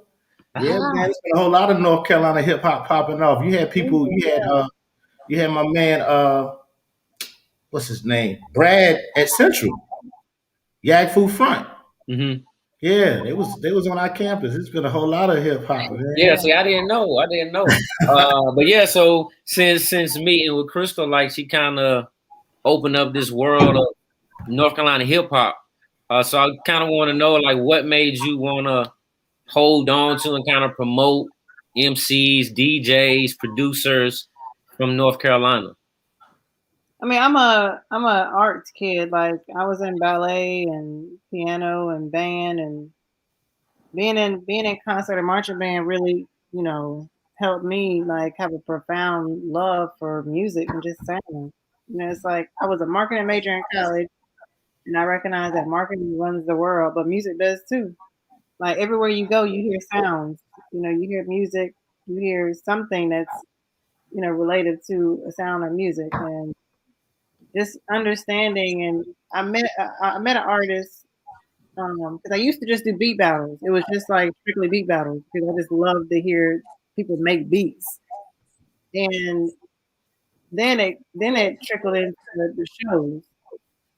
Yeah, man, there's been a whole lot of North Carolina hip hop popping off. You had people. You had my man. What's his name? Brad at Central. Yak Fu Front. Mm-hmm. Yeah, they was on our campus. It's been a whole lot of hip hop, man. Yeah, see, I didn't know. But yeah, so since meeting with Crystal, like she kind of opened up this world of North Carolina hip hop. So I kind of want to know, like, what made you want to hold on to and kind of promote MCs, DJs, producers from North Carolina? I mean, I'm a arts kid. Like I was in ballet and piano and band, and being in concert and marching band really, helped me like have a profound love for music and just sound. It's like I was a marketing major in college, and I recognize that marketing runs the world, but music does too. Like everywhere you go, you hear sounds. You hear music, you hear something that's related to a sound of music, and just understanding. And I met an artist because I used to just do beat battles. It was just like strictly beat battles because I just love to hear people make beats. And then it trickled into the shows.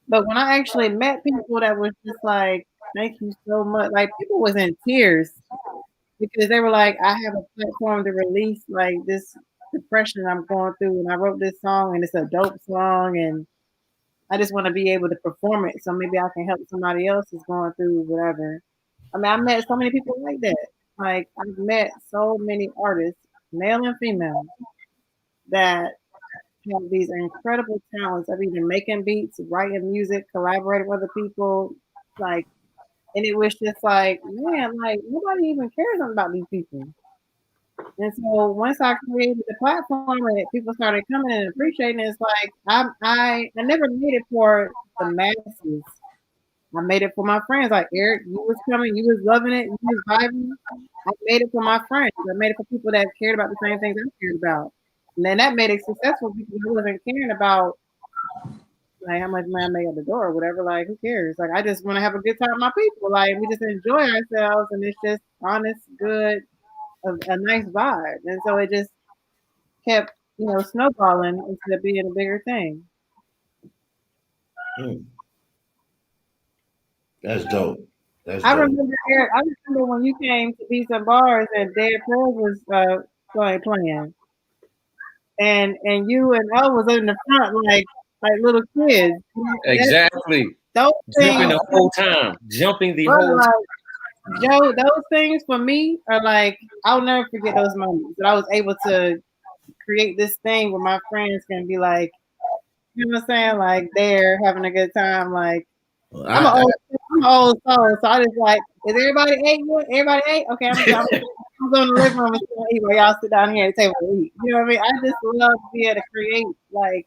But when I actually met people that was just like, thank you so much. Like people was in tears because they were like, I have a platform to release like this depression I'm going through, and I wrote this song and it's a dope song, and I just want to be able to perform it so maybe I can help somebody else who's going through whatever. I mean, I met so many people like that. Like I've met so many artists, male and female, that have these incredible talents of either making beats, writing music, collaborating with other people, like, and it was just like, man, like nobody even cares about these people. And so once I created the platform and people started coming and appreciating it, it's like I never made it for the masses. I made it for my friends. Like Eric, you was coming, you was loving it, you was vibing. I made it for my friends. I made it for people that cared about the same things I cared about. And then that made it successful because who wasn't caring about like how much money I make at the door or whatever. Like who cares? Like I just want to have a good time with my people. Like we just enjoy ourselves and it's just honest, good, a nice vibe. And so it just kept, snowballing instead of being a bigger thing. That's dope. I remember, Eric, I remember when you came to Beats and Bars and Dead Pro was playing. And you and I was in the front like little kids. Exactly. Those jumping things, the whole time. Jumping the whole time. Joe, those things for me are like, I'll never forget those moments. That I was able to create this thing where my friends can be like, you know what I'm saying? Like they're having a good time. Like I'm an old soul, so I just like, is everybody ate? Everybody ate? Okay, I'm going to the living room and eat while y'all sit down here at the table and eat. You know what I mean? I just love to be able to create like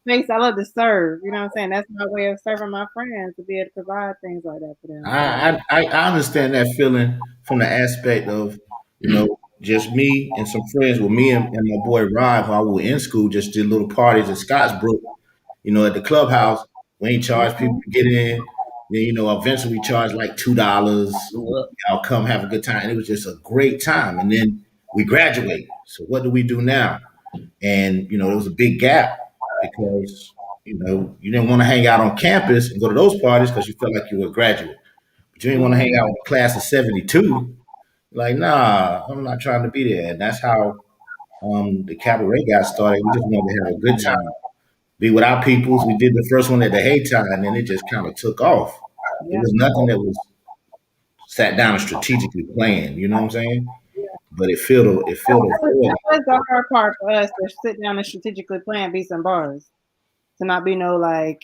space. I love to serve. You know what I'm saying? That's my way of serving my friends, to be able to provide things like that for them. I understand that feeling from the aspect of, just me and some friends with me and my boy Rod, while we were in school, just did little parties at Scottsbrook, at the clubhouse. We ain't charge people to get in. Then, eventually we charged like $2. Y'all come have a good time. And it was just a great time. And then we graduated. So what do we do now? And, there was a big gap because, you didn't want to hang out on campus and go to those parties because you felt like you were a graduate. But you didn't want to hang out with the class of 72. Like, nah, I'm not trying to be there. And that's how the cabaret got started. We just wanted to have a good time, be with our peoples. We did the first one at the Hayti, and then it just kind of took off. It was nothing that was sat down and strategically planned. You know what I'm saying? But it filled a That was the hard part for us to sit down and strategically plan beats and bars. To not be no like,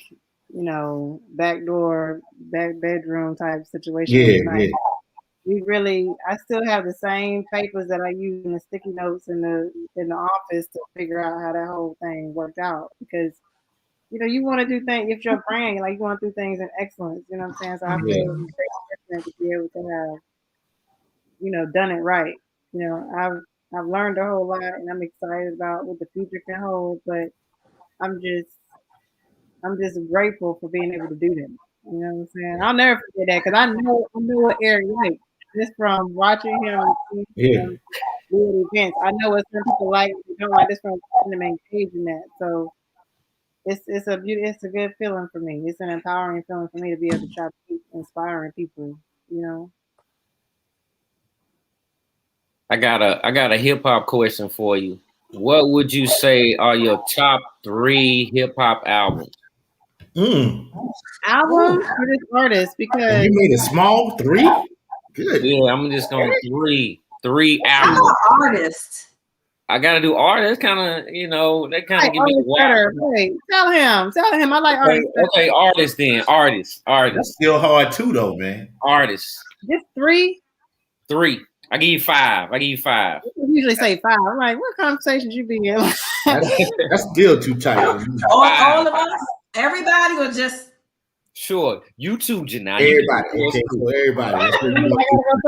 backdoor, back bedroom type situation. Yeah. I still have the same papers that I use in the sticky notes in the office to figure out how that whole thing worked out, because you want to do things, if your brand, like, you want to do things in excellence, you know what I'm saying? So I feel very fortunate to be able to have, done it right. I've learned a whole lot, and I'm excited about what the future can hold, but I'm just grateful for being able to do that. You know what I'm saying? I'll never forget that, because I know what Eric likes just from watching him do events. I know what some people like, don't like, this from them engaged in that. So it's a good feeling for me. It's an empowering feeling for me to be able to try to keep inspiring people. I got a hip hop question for you. What would you say are your top 3 hip hop albums? Albums for this artist, because you made a small 3. Good. Yeah, I'm just going 3 albums. Artists. I gotta do artists. Kind of, they kind of give me better. Wait, tell him. I like artists. Okay, artists then. Artists. That's still hard too, though, man. Artists. Just 3. 3. I give you 5. You usually say 5. I'm like, what conversations you be in? That's still too tight. All of us, everybody, or just sure. You too, Janai. Everybody. Okay, so everybody. I gotta go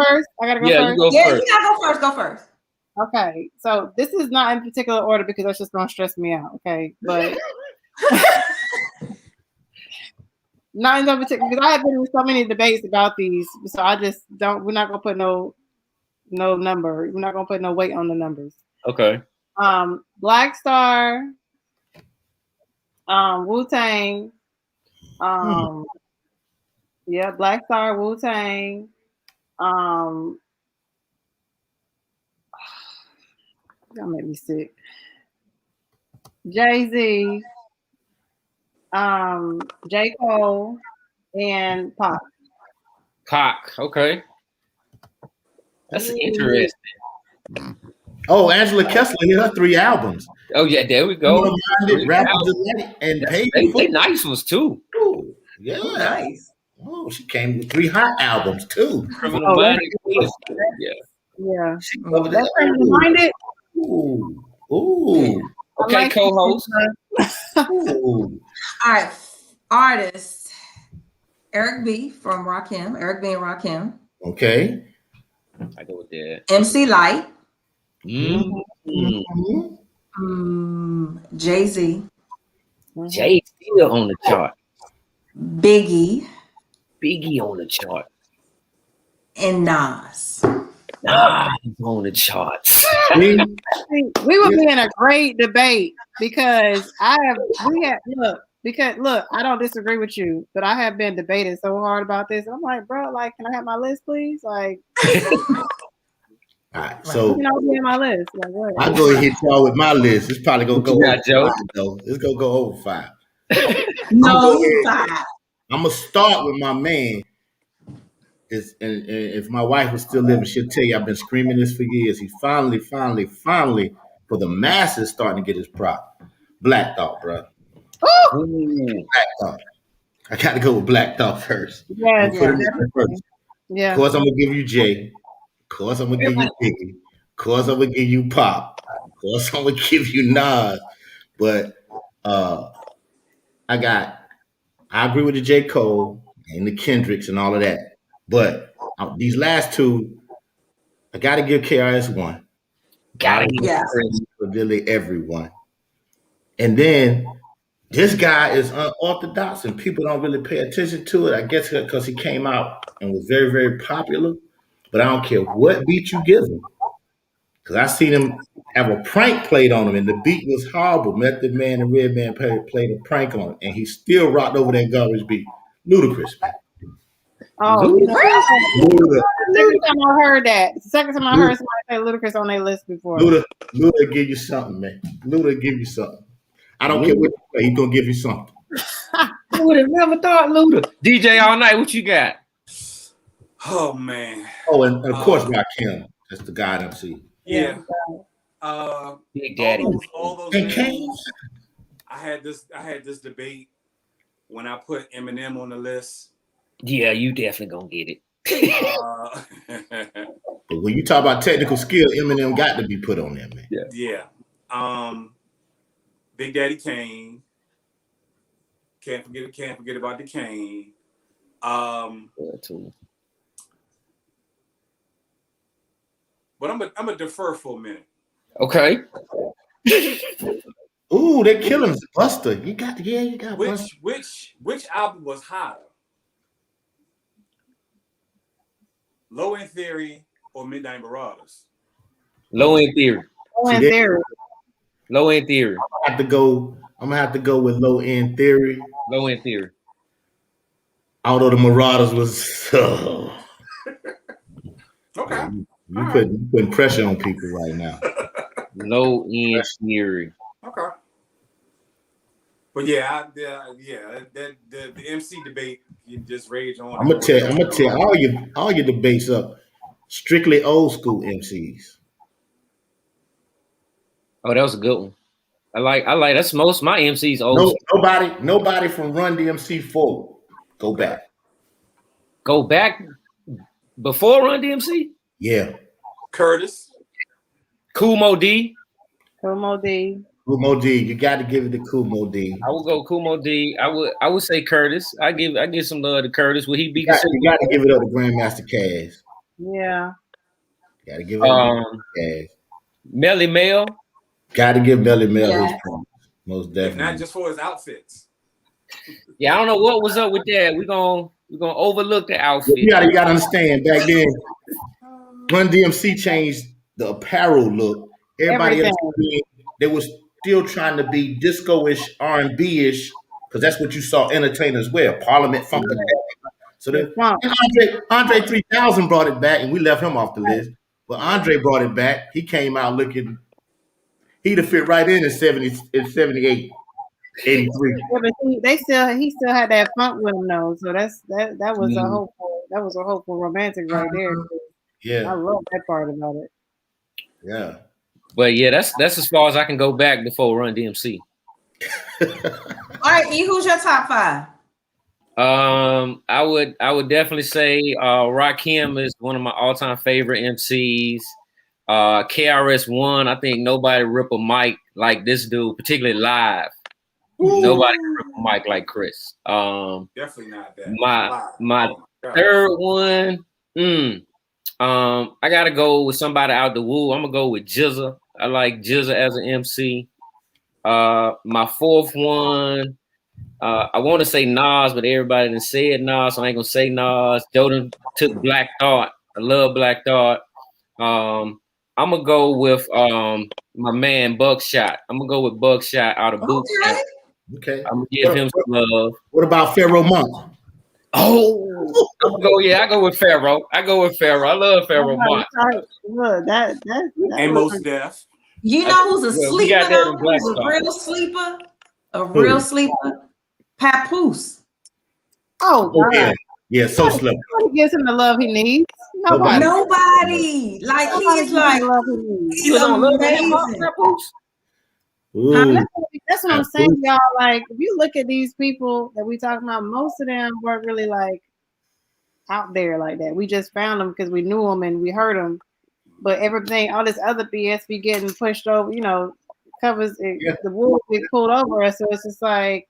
first. You go first. You gotta go first. Okay, so this is not in particular order because that's just gonna stress me out. Okay, but not in no particular, because I have been in so many debates about these, so I just don't. We're not gonna put no number. We're not gonna put no weight on the numbers. Okay. Black Star, Wu-Tang, yeah, Black Star, Wu-Tang, y'all make me sick. Jay-Z, J. Cole, and Pac. Okay. That's interesting. Oh, Angela Kessler hit her 3 albums. Oh yeah, there we go. And they nice ones too. Ooh, yeah, nice. Oh, she came with 3 hot albums too. Criminal Minded. Yeah. She covered That's Criminal Minded. Ooh. Okay, co-host. All right, artist Eric B from Rakim. Eric B and Rakim. Okay. I go with that. MC Light. Mm-hmm. Jay-Z. Jay still on the chart. Biggie on the chart. And Nas. He's on the charts. We would be in a great debate because I don't disagree with you, but I have been debating so hard about this. I'm like, bro, like, can I have my list, please? Like, all right, so be on my list. Like, what? I'll go ahead and hit y'all with my list. It's probably gonna go over Joe. 5, though. It's gonna go over 5. No, 5. I'm gonna start with my man. And if my wife was still living, she'll tell you I've been screaming this for years. He finally, for the masses, starting to get his prop. Black Thought, bro. Black Thought. I got to go with Black Thought first. Yeah. Of course, I'm gonna give you Jay. Of course, I'm gonna give you Biggie. Of course, I'm gonna give you Pop. Of course, I'm gonna give you Nas. But I agree with the J. Cole and the Kendricks and all of that. But these last 2, I got to give KRS one. Gotta give for really everyone. And then This guy is unorthodox and people don't really pay attention to it. I guess because he came out and was very, very popular. But I don't care what beat you give him. Because I seen him have a prank played on him and the beat was horrible. Method Man and Redman played a prank on him and he still rocked over that garbage beat. Ludicrous, man. Oh, you know, Luda. second time I heard that. It's the second time I heard somebody say Ludacris on their list before. Luda give you something, man. Luda give you something. I don't care what you say, he's gonna give you something. I would have never thought Luda. DJ All Night, what you got? Oh man. Oh, and of course Rakim. That's the God MC. Yeah. Big Daddy. All those names, I had this debate when I put Eminem on the list. Yeah, you definitely gonna get it. But when you talk about technical skill, Eminem got to be put on there, man. Yeah. Big Daddy Kane. Can't forget about the Kane. But I'm gonna defer for a minute. Okay. Ooh, they kill him, Buster. You got Buster. Which album was hotter? Low End Theory or Midnight Marauders? Low End Theory. Low End Theory. Low End Theory. I'm gonna have to go with Low End Theory. Low End Theory. Although the Marauders was okay. You putting pressure on people right now. Low End Theory. Okay. But yeah, the MC debate you just rage on. I'm gonna tell all your debates up. Strictly old school MCs. Oh, that was a good one. I like that's most my MCs old. Nobody from Run DMC forward. Go back. Go back before Run DMC? Yeah. Curtis. Kool Mo D. Kool Mo D. Kool Mo D. You got to give it to Kool Mo D. I would go Kool Mo D. I would say Curtis. I give some love to Curtis. Would he be? You got to give it up to Grandmaster Caz. Yeah. Got to give it up to Caz. Melly Mel. Got to give Melly Mel his promise. Most definitely. If not just for his outfits. Yeah, I don't know what was up with that. We're gonna overlook the outfit. You gotta understand back then. Run DMC changed the apparel look. Everybody else, they was still trying to be disco-ish, R&B-ish, because that's what you saw entertainers wear. Parliament Funk. So then Andre 3000 brought it back, and we left him off the list. But Andre brought it back. He came out looking. He'd have fit right in 78, 83. Yeah, but he still had that funk with him though. So that was a hopeful romantic right there. Yeah, I love that part about it. Yeah, But yeah, that's as far as I can go back before Run DMC. All right, E, who's your top 5? I would definitely say Rakim is one of my all-time favorite MCs. KRS-One, I think nobody rip a mic like this dude, particularly live. Ooh. Nobody rip a mic like Chris. Definitely not that. My third one, I gotta go with somebody out the woo. I'm gonna go with Jizza. I like Jizza as an MC. My fourth one, I want to say Nas, but everybody done said Nas, so I ain't gonna say Nas. Jordan took Black Thought. I love Black Thought. I'm gonna go with my man Buckshot. I'm gonna go with Buckshot out of Boot Camp. Okay. I'm gonna give him some love. What about Pharaoh Monk? Oh, I go with Pharaoh. I love Pharaoh Monk. Look, that and Most Def. You know who's a sleeper though? Who's a real sleeper? Real sleeper? Papoose. Oh, God. Yeah, so slow. Nobody gives him the love he needs. Nobody. Like he's like he's amazing. That's what I'm saying, y'all. Like, if you look at these people that we talking about, most of them weren't really like out there like that. We just found them because we knew them and we heard them. But everything, all this other BS be getting pushed over, covers it, the wool get pulled over us. So it's just like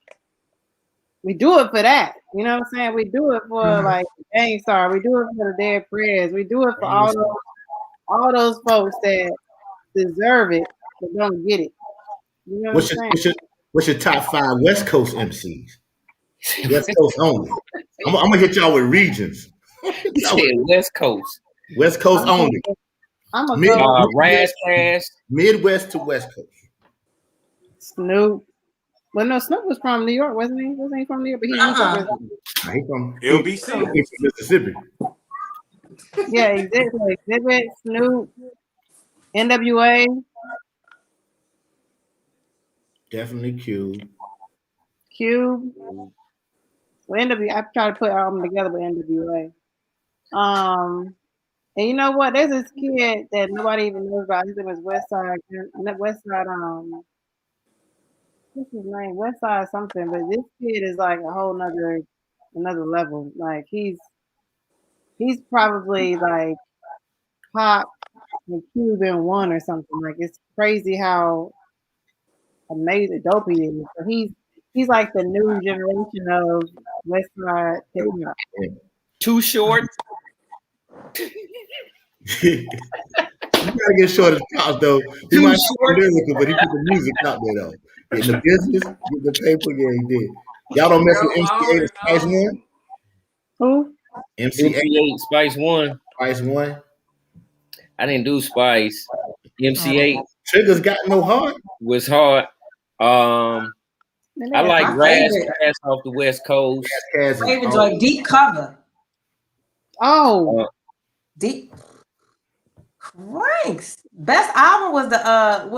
we do it for that. You know what I'm saying? We do it for like Gang Star. We do it for the Dead Prayers. We do it for all those folks that deserve it but don't get it. You know What's your top 5 West Coast MCs? West Coast only. I'm gonna hit y'all with regions. You said West Coast. West Coast only. I'm gonna go Raz Pass. Midwest to West Coast. Snoop. Well, no, Snoop was from New York, wasn't he? Wasn't he from New York? But he He from LBC. Mississippi. Yeah, Exhibit, Snoop, NWA. Definitely Cube. Well, NWA. I try to put album together with NWA. And you know what? There's this kid that nobody even knows about. His name is Westside. What's his name? Westside something. But this kid is like a whole another level. Like he's probably like Pop and Cube in one or something. Like it's crazy how amazing dope he is. So he's like the new generation of Westside hip hop. Too Short. You gotta get short as props though. He might be lyrical, but he put the music out there though. In the business, get the paper, yeah, he did. Y'all don't mess with MC8 and Spice One? Who? MC8 Spice One. Spice One. I didn't do Spice. MC8 Triggers got no heart. was hard. I like Raz Pass off the West Coast. Favorite joint, Deep Cover. Deep Cranks. Best album was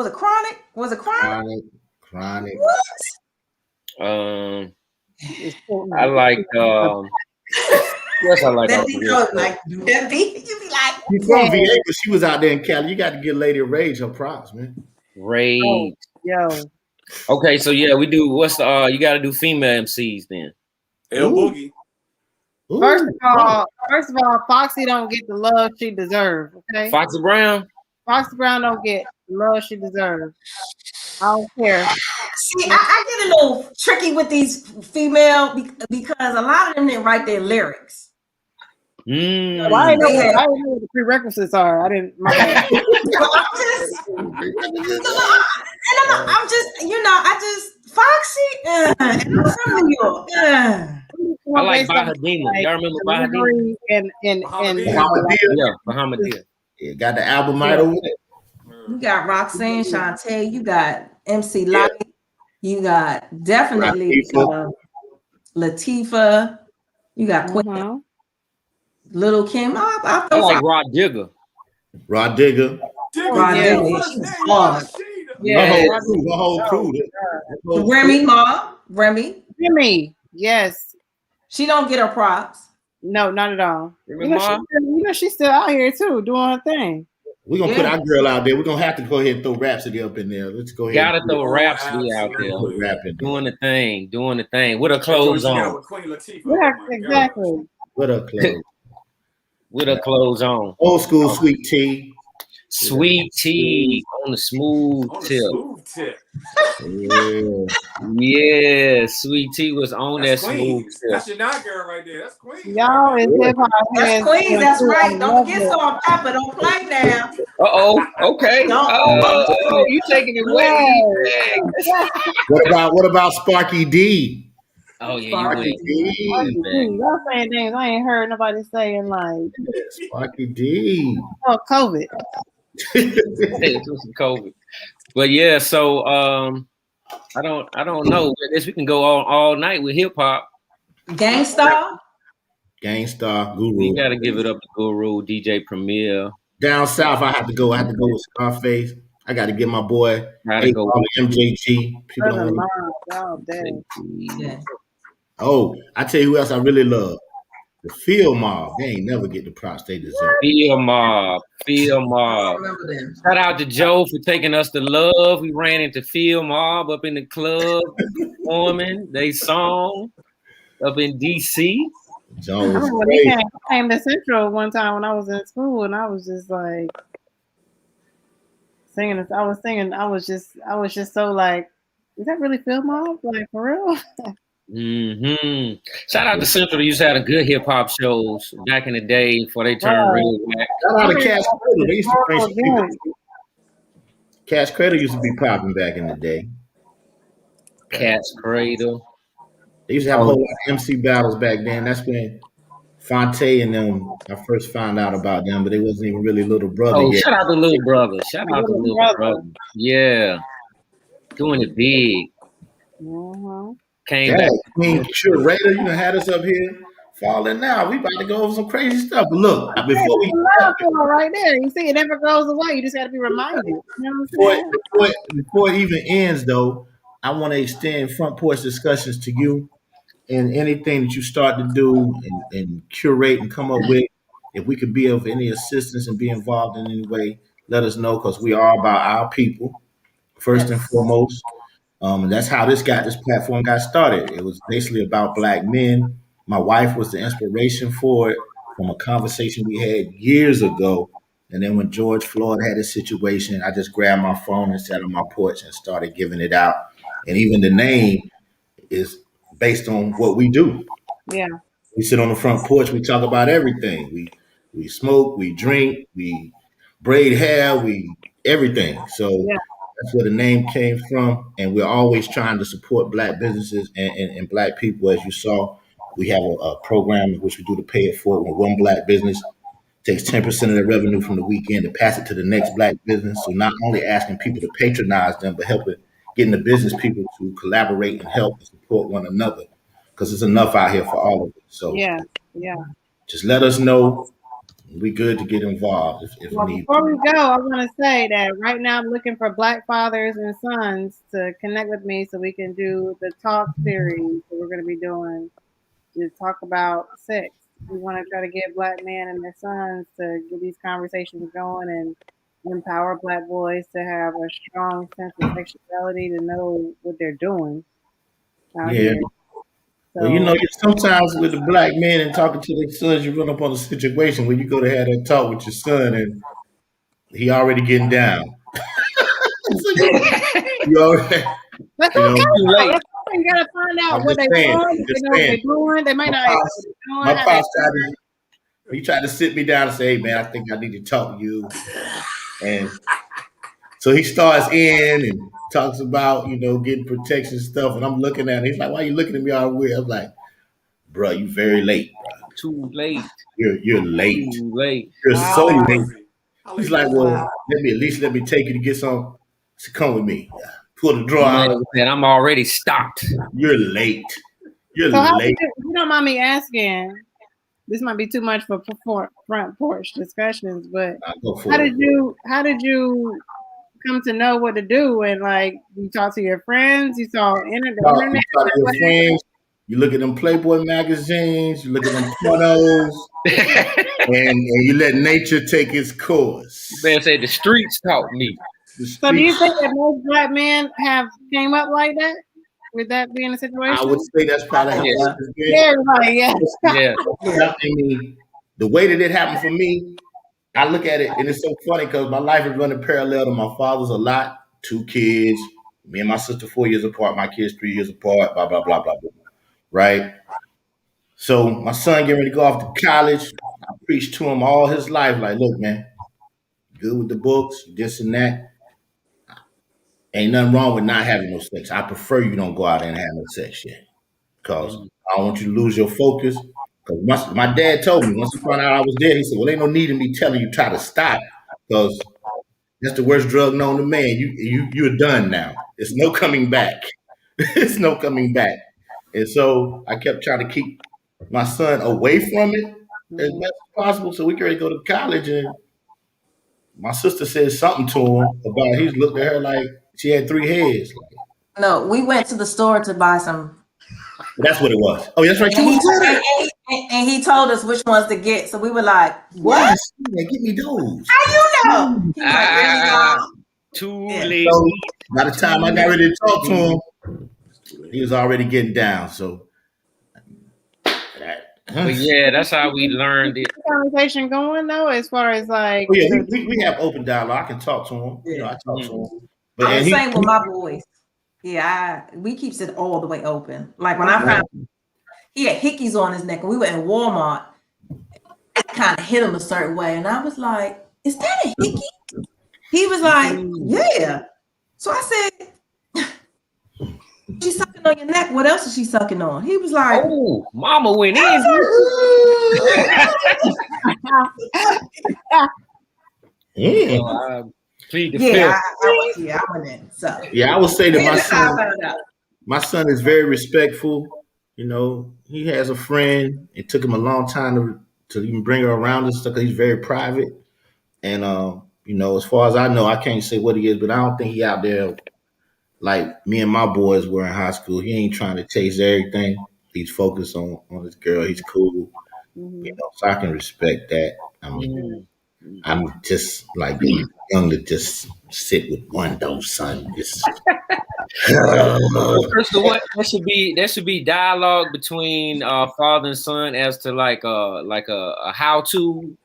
it Chronic? Was it Chronic? Chronic. What? I like yes, I like that beat goes like that beat. You be like, she's from VA, but she was out there in Cali. You got to give Lady Rage her props, man. Rage. Yo. Okay, so yeah, we do. What's the you got to do female MCs then? L Boogie. First of all, Foxy don't get the love she deserves. Okay. Foxy Brown. Foxy Brown don't get the love she deserves. I don't care. See, I get a little tricky with these female because a lot of them didn't write their lyrics. I didn't know what the prerequisites are. I didn't. Foxy, and I'm from New York. I like Bahadima. Y'all remember Bahadima? And Bahamadia. Yeah, got the album right over there. You got Roxanne, Shantae, you got MC Light, you got definitely Latifah, you got Queen, Little Kim. I like Rod Digger. Rod Digger. Yeah, the whole crew. Remy, yes. She don't get her props. No, not at all. She's still out here too, doing her thing. We're gonna put our girl out there. We're gonna have to go ahead and throw Rhapsody up in there. Let's go ahead. Gotta throw Rhapsody out there. Doing the thing. With her clothes on. Yeah, exactly. With her clothes. With her clothes on. Old school Sweet Tea. Sweet Tea on the smooth tip. Yeah, Sweet Tea was on that smooth tip. That's your not girl right there. That's Queen. Y'all is hip hop. That's Queen. That's right. Don't get so on top, but don't play now. Okay. You taking it way. What about Sparky D? Oh yeah, Sparky D. Y'all saying things I ain't heard nobody saying like Sparky D. Oh, COVID. COVID. But yeah, so I don't know. I guess we can go all night with hip hop. Gangstar, Guru. You gotta give it up to Guru, DJ Premier. Down south, I have to go with Scarface. I got to get my boy MJG. People don't Oh, I tell you who else I really love. The Field Mob. They ain't never get the props they deserve. Field Mob. Shout out to Joe for taking us to Love. We ran into Field Mob up in the club performing they song up in DC. They came to Central one time when I was in school, and I was just like singing. I was just so like, is that really Field Mob? Like for real? Shout out to Central. They used to have a good hip hop shows back in the day before they turned real back. Shout out to Cash Crater. They used to bring Cash Crater used to be popping back in the day. Cat's Cradle. They used to have a whole lot of MC battles back then. That's when Fonte and them, I first found out about them, but they wasn't even really little brother Oh, yet. shout out to Little Brother. Shout out to Little Brother. Yeah. Doing it big. Came back. Queen Curator, you done had us up here falling out. We about to go over some crazy stuff. But look, before we right there, you see, it never goes away. You just got to be reminded. You know what I'm saying? before it even ends, though, I want to extend front porch discussions to you and anything that you start to do and curate and come up with. If we could be of any assistance and be involved in any way, let us know because we are about our people first and foremost. And that's how this platform got started. It was basically about Black men. My wife was the inspiration for it from a conversation we had years ago. And then when George Floyd had his situation, I just grabbed my phone and sat on my porch and started giving it out. And even the name is based on what we do. Yeah. We sit on the front porch, we talk about everything. We smoke, we drink, we braid hair, we everything. So that's where the name came from. And we're always trying to support Black businesses and Black people. As you saw, we have a program in which we do the pay it forward when one Black business takes 10% of the revenue from the weekend to pass it to the next Black business. So not only asking people to patronize them, but getting the business people to collaborate and help and support one another. Because there's enough out here for all of us. So just let us know. We good to get involved if well, need. Before we go, I want to say that right now I'm looking for Black fathers and sons to connect with me so we can do the talk series that we're going to be doing to talk about sex. We want to try to get Black men and their sons to get these conversations going and empower Black boys to have a strong sense of sexuality, to know what they're doing out here. So, well, sometimes with the Black men and talking to their sons, you run up on a situation where you go to have that talk with your son and he already getting down. You already, That's okay. You gotta find out what they're doing. They might not. My pops tried to sit me down and say, "Hey, man, I think I need to talk to you." And so he starts in and talks about, getting protection stuff. And I'm looking at him. He's like, "Why are you looking at me all weird?" I'm like, "Bro, you very late, bro. Too late. You're late. Too late. You're so late." He's like, "Well, let me take you to get some. To come with me. Pull the drawer out." And I'm already stopped. You're late. You're so late. If you don't mind me asking, this might be too much for front porch discussions, but how did you come to know what to do? And like, you talk to your friends, you saw internet. You talk to your friends. You look at them Playboy magazines. You look at them pornos, and you let nature take its course. Man said the streets taught me. So do you think that most Black men have came up like that? Would that be in a situation? I would say that's probably yeah. I mean, the way that it happened for me, I look at it and it's so funny because my life is running parallel to my father's a lot. 2 kids, me and my sister 4 years apart, my kids 3 years apart, blah, blah, blah, blah, blah. Right? So my son getting ready to go off to college. I preached to him all his life, like, look, man, good with the books, this and that. Ain't nothing wrong with not having no sex. I prefer you don't go out and have no sex yet. Because I don't want you to lose your focus. Because my dad told me, once he found out I was there, he said, well, ain't no need in me telling you try to stop. Because that's the worst drug known to man. You're done now. There's no coming back. It's no coming back. And so I kept trying to keep my son away from it as best as possible. So we could go to college, and my sister said something to him about he looked at her like she had 3 heads. No, we went to the store to buy some. That's what it was. Oh, that's right. And he told us which ones to get. So we were like, what? Yes, give me those. How you know? Too late. So by the time I got ready to talk to him, he was already getting down. So but yeah, that's how we learned it. Conversation going though, as far as like. Oh, yeah, we have open dialogue. I can talk to him. I talk to him. But I'm the same with my boys. Yeah, we keeps it all the way open. Like when I found he had hickeys on his neck, and we were in Walmart. I kind of hit him a certain way, and I was like, "Is that a hickey?" He was like, "Yeah." So I said, She's sucking on your neck. What else is she sucking on? He was like, "Oh, mama went in." So I plead the fifth. I went in. So Yeah, I would say that my son is very respectful. You know, he has a friend. It took him a long time to even bring her around and stuff because he's very private. And you know, as far as I know, I can't say what he is, but I don't think he out there like me and my boys were in high school. He ain't trying to chase everything. He's focused on his girl. He's cool. You know, so I can respect that. I mean, I'm just like young to just sit with one though, son. Just First of all, there should be dialogue between father and son as to like a how to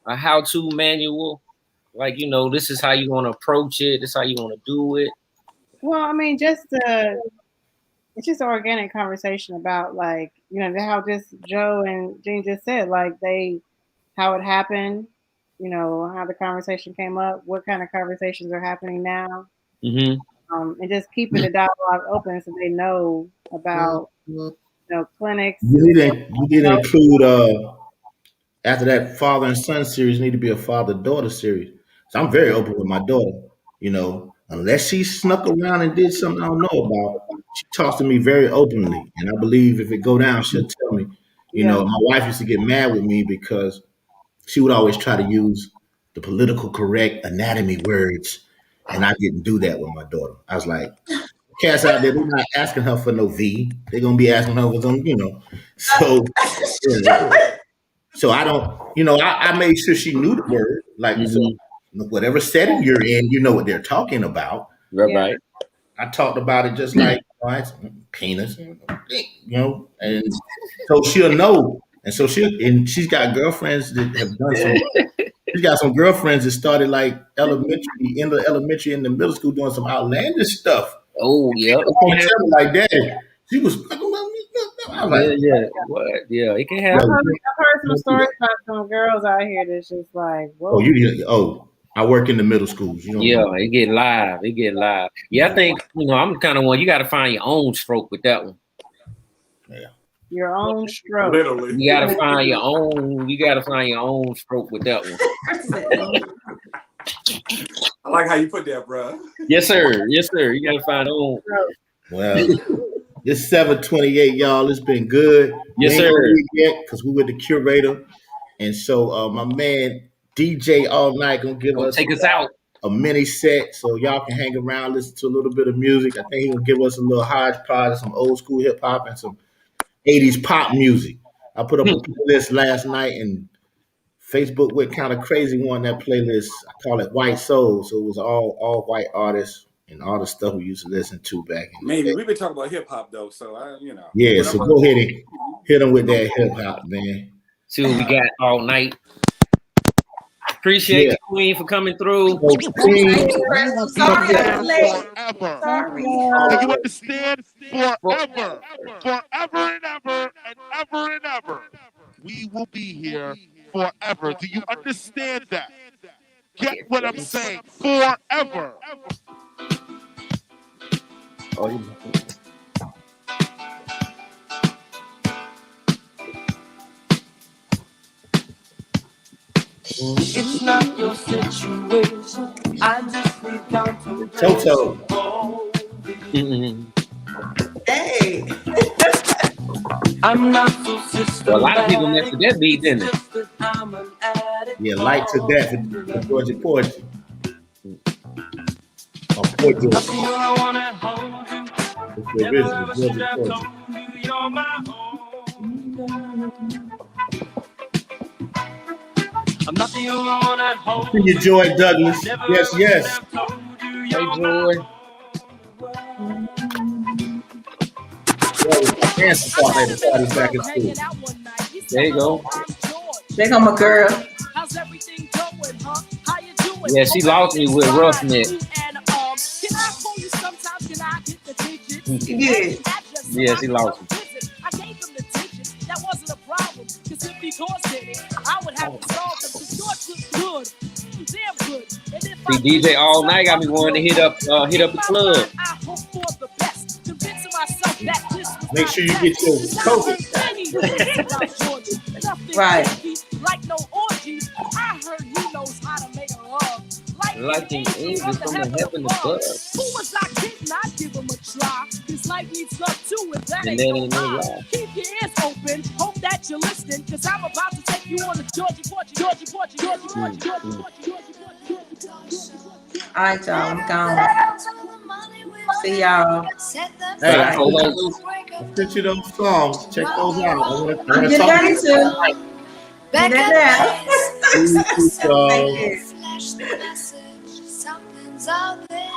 manual. Like, you know, this is how you want to approach it. This is how you want to do it. Well, I mean, it's just an organic conversation about, like, you know, how just Joe and Jean just said, like, how it happened, you know, how the conversation came up, what kind of conversations are happening now, and just keeping the dialogue open so they know about, you know, clinics. You didn't include after that father and son series need to be a father-daughter series. So I'm very open with my daughter, you know, unless she snuck around and did something I don't know about. She talks to me very openly. And I believe if it go down, she'll tell me. You know, my wife used to get mad with me because she would always try to use the political correct anatomy words. And I didn't do that with my daughter. I was like, cats out there, they're not asking her for no V. They're going to be asking her for some, you know. So, so I don't, you know, I made sure she knew the word. Like, so whatever setting you're in, you know what they're talking about. Right. I talked about it just like, penis, you know, and so she'll know. And so she's got girlfriends that have done some, she's got some girlfriends that started like elementary, in the middle school doing some outlandish stuff. Oh, yeah. Like that. She was, I was like, what? Yeah, it can happen. I've heard some stories about some girls out here that's just like, whoa. I work in the middle schools. You know, yeah, it get live. Yeah, I think, you know, I'm the kind of one, you got to find your own stroke with that one. Yeah. Your own stroke. Literally. You gotta find your own stroke with that one. I like how you put that, bro. Yes, sir. You gotta find your own. Well, it's 7:28, y'all. It's been good. Yes, sir. Because we with the curator, and so my man DJ all night gonna give us take us out a mini set, so y'all can hang around, listen to a little bit of music. I think he gonna give us a little hodgepodge of some old school hip hop and some 80s pop music. I put up a playlist last night, and Facebook went kind of crazy on that playlist. I call it White Soul, so it was all white artists and all the stuff we used to listen to back in the day. We've been talking about hip hop though, so you know. Yeah, so go ahead and hit them with that hip hop, man. See what we got all night. Appreciate you, Queen, for coming through. Sorry. Do you understand? Forever and ever. We will be here forever. Do you understand that? Get what I'm saying? Forever. It's not your situation. I just need time to Toto. Hey. I'm not so systematic. Well, a lot of people mess with that beat, didn't it? Yeah, light to death for Georgia Porch. I wanna hold you. Never ever should have told you you're my own. I'm not the only one at home. See you, Joy Douglas. Yes. Hey, Joy. There you go. There go my girl. How's everything going, huh? How you doing? Yeah, she lost me with Roughneck. Can I call you sometimes? Can I hit the digits? Yeah, she lost me. I gave him the digits. That wasn't a problem. Because if he caused it, I would have to solve them. The shorts look good. Damn good. See, DJ all night got me wanting to hit up the club. I hope for the best. Convincing myself that Make sure you get your COVID shot. Right. Like no orgy, I heard he knows how to make love. Like an angel from the heaven above. Who was I kidding? I'd give him a try. This life needs love too, and that And ain't that no ain't no lie. lie. Keep your ears open. Hope that you're listening, because I'm about to take you on the Georgia Porch. All right, y'all. I'm gone. See y'all. Hey, But hold on. I sent you those songs. Check those out. I'm getting ready to. Get in there. Thank you. Something's out there.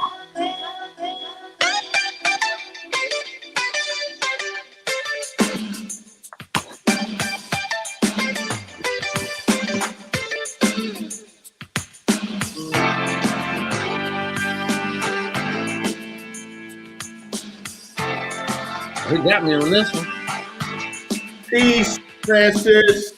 He got me on this one. Peace, Francis.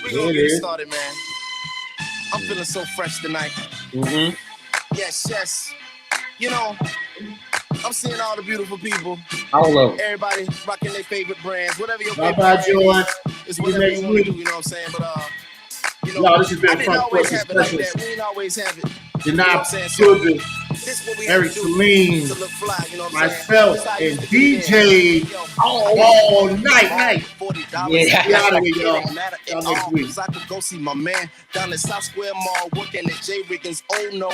We're gonna get it started, man. I'm feeling so fresh tonight. Mm-hmm. Yes. You know, I'm seeing all the beautiful people. All of them. Everybody rocking their favorite brands. Whatever your Bye favorite bye, brand George. is See you whatever next you want to week. do, you know what I'm saying? But you know, Y'all, this has been I didn't Front always Porch have it like Specialist. that. We didn't always have it. Denai You know what I'm saying? So, Children, this is what we Eric have to do Saline, to look fly, you know what I'm myself, saying? and DJ all night. Yeah. We out of here, y'all. It matter Y'all at next all, week. 'cause I could go see my man down at South Square Mall working at J. Riggins. Oh no,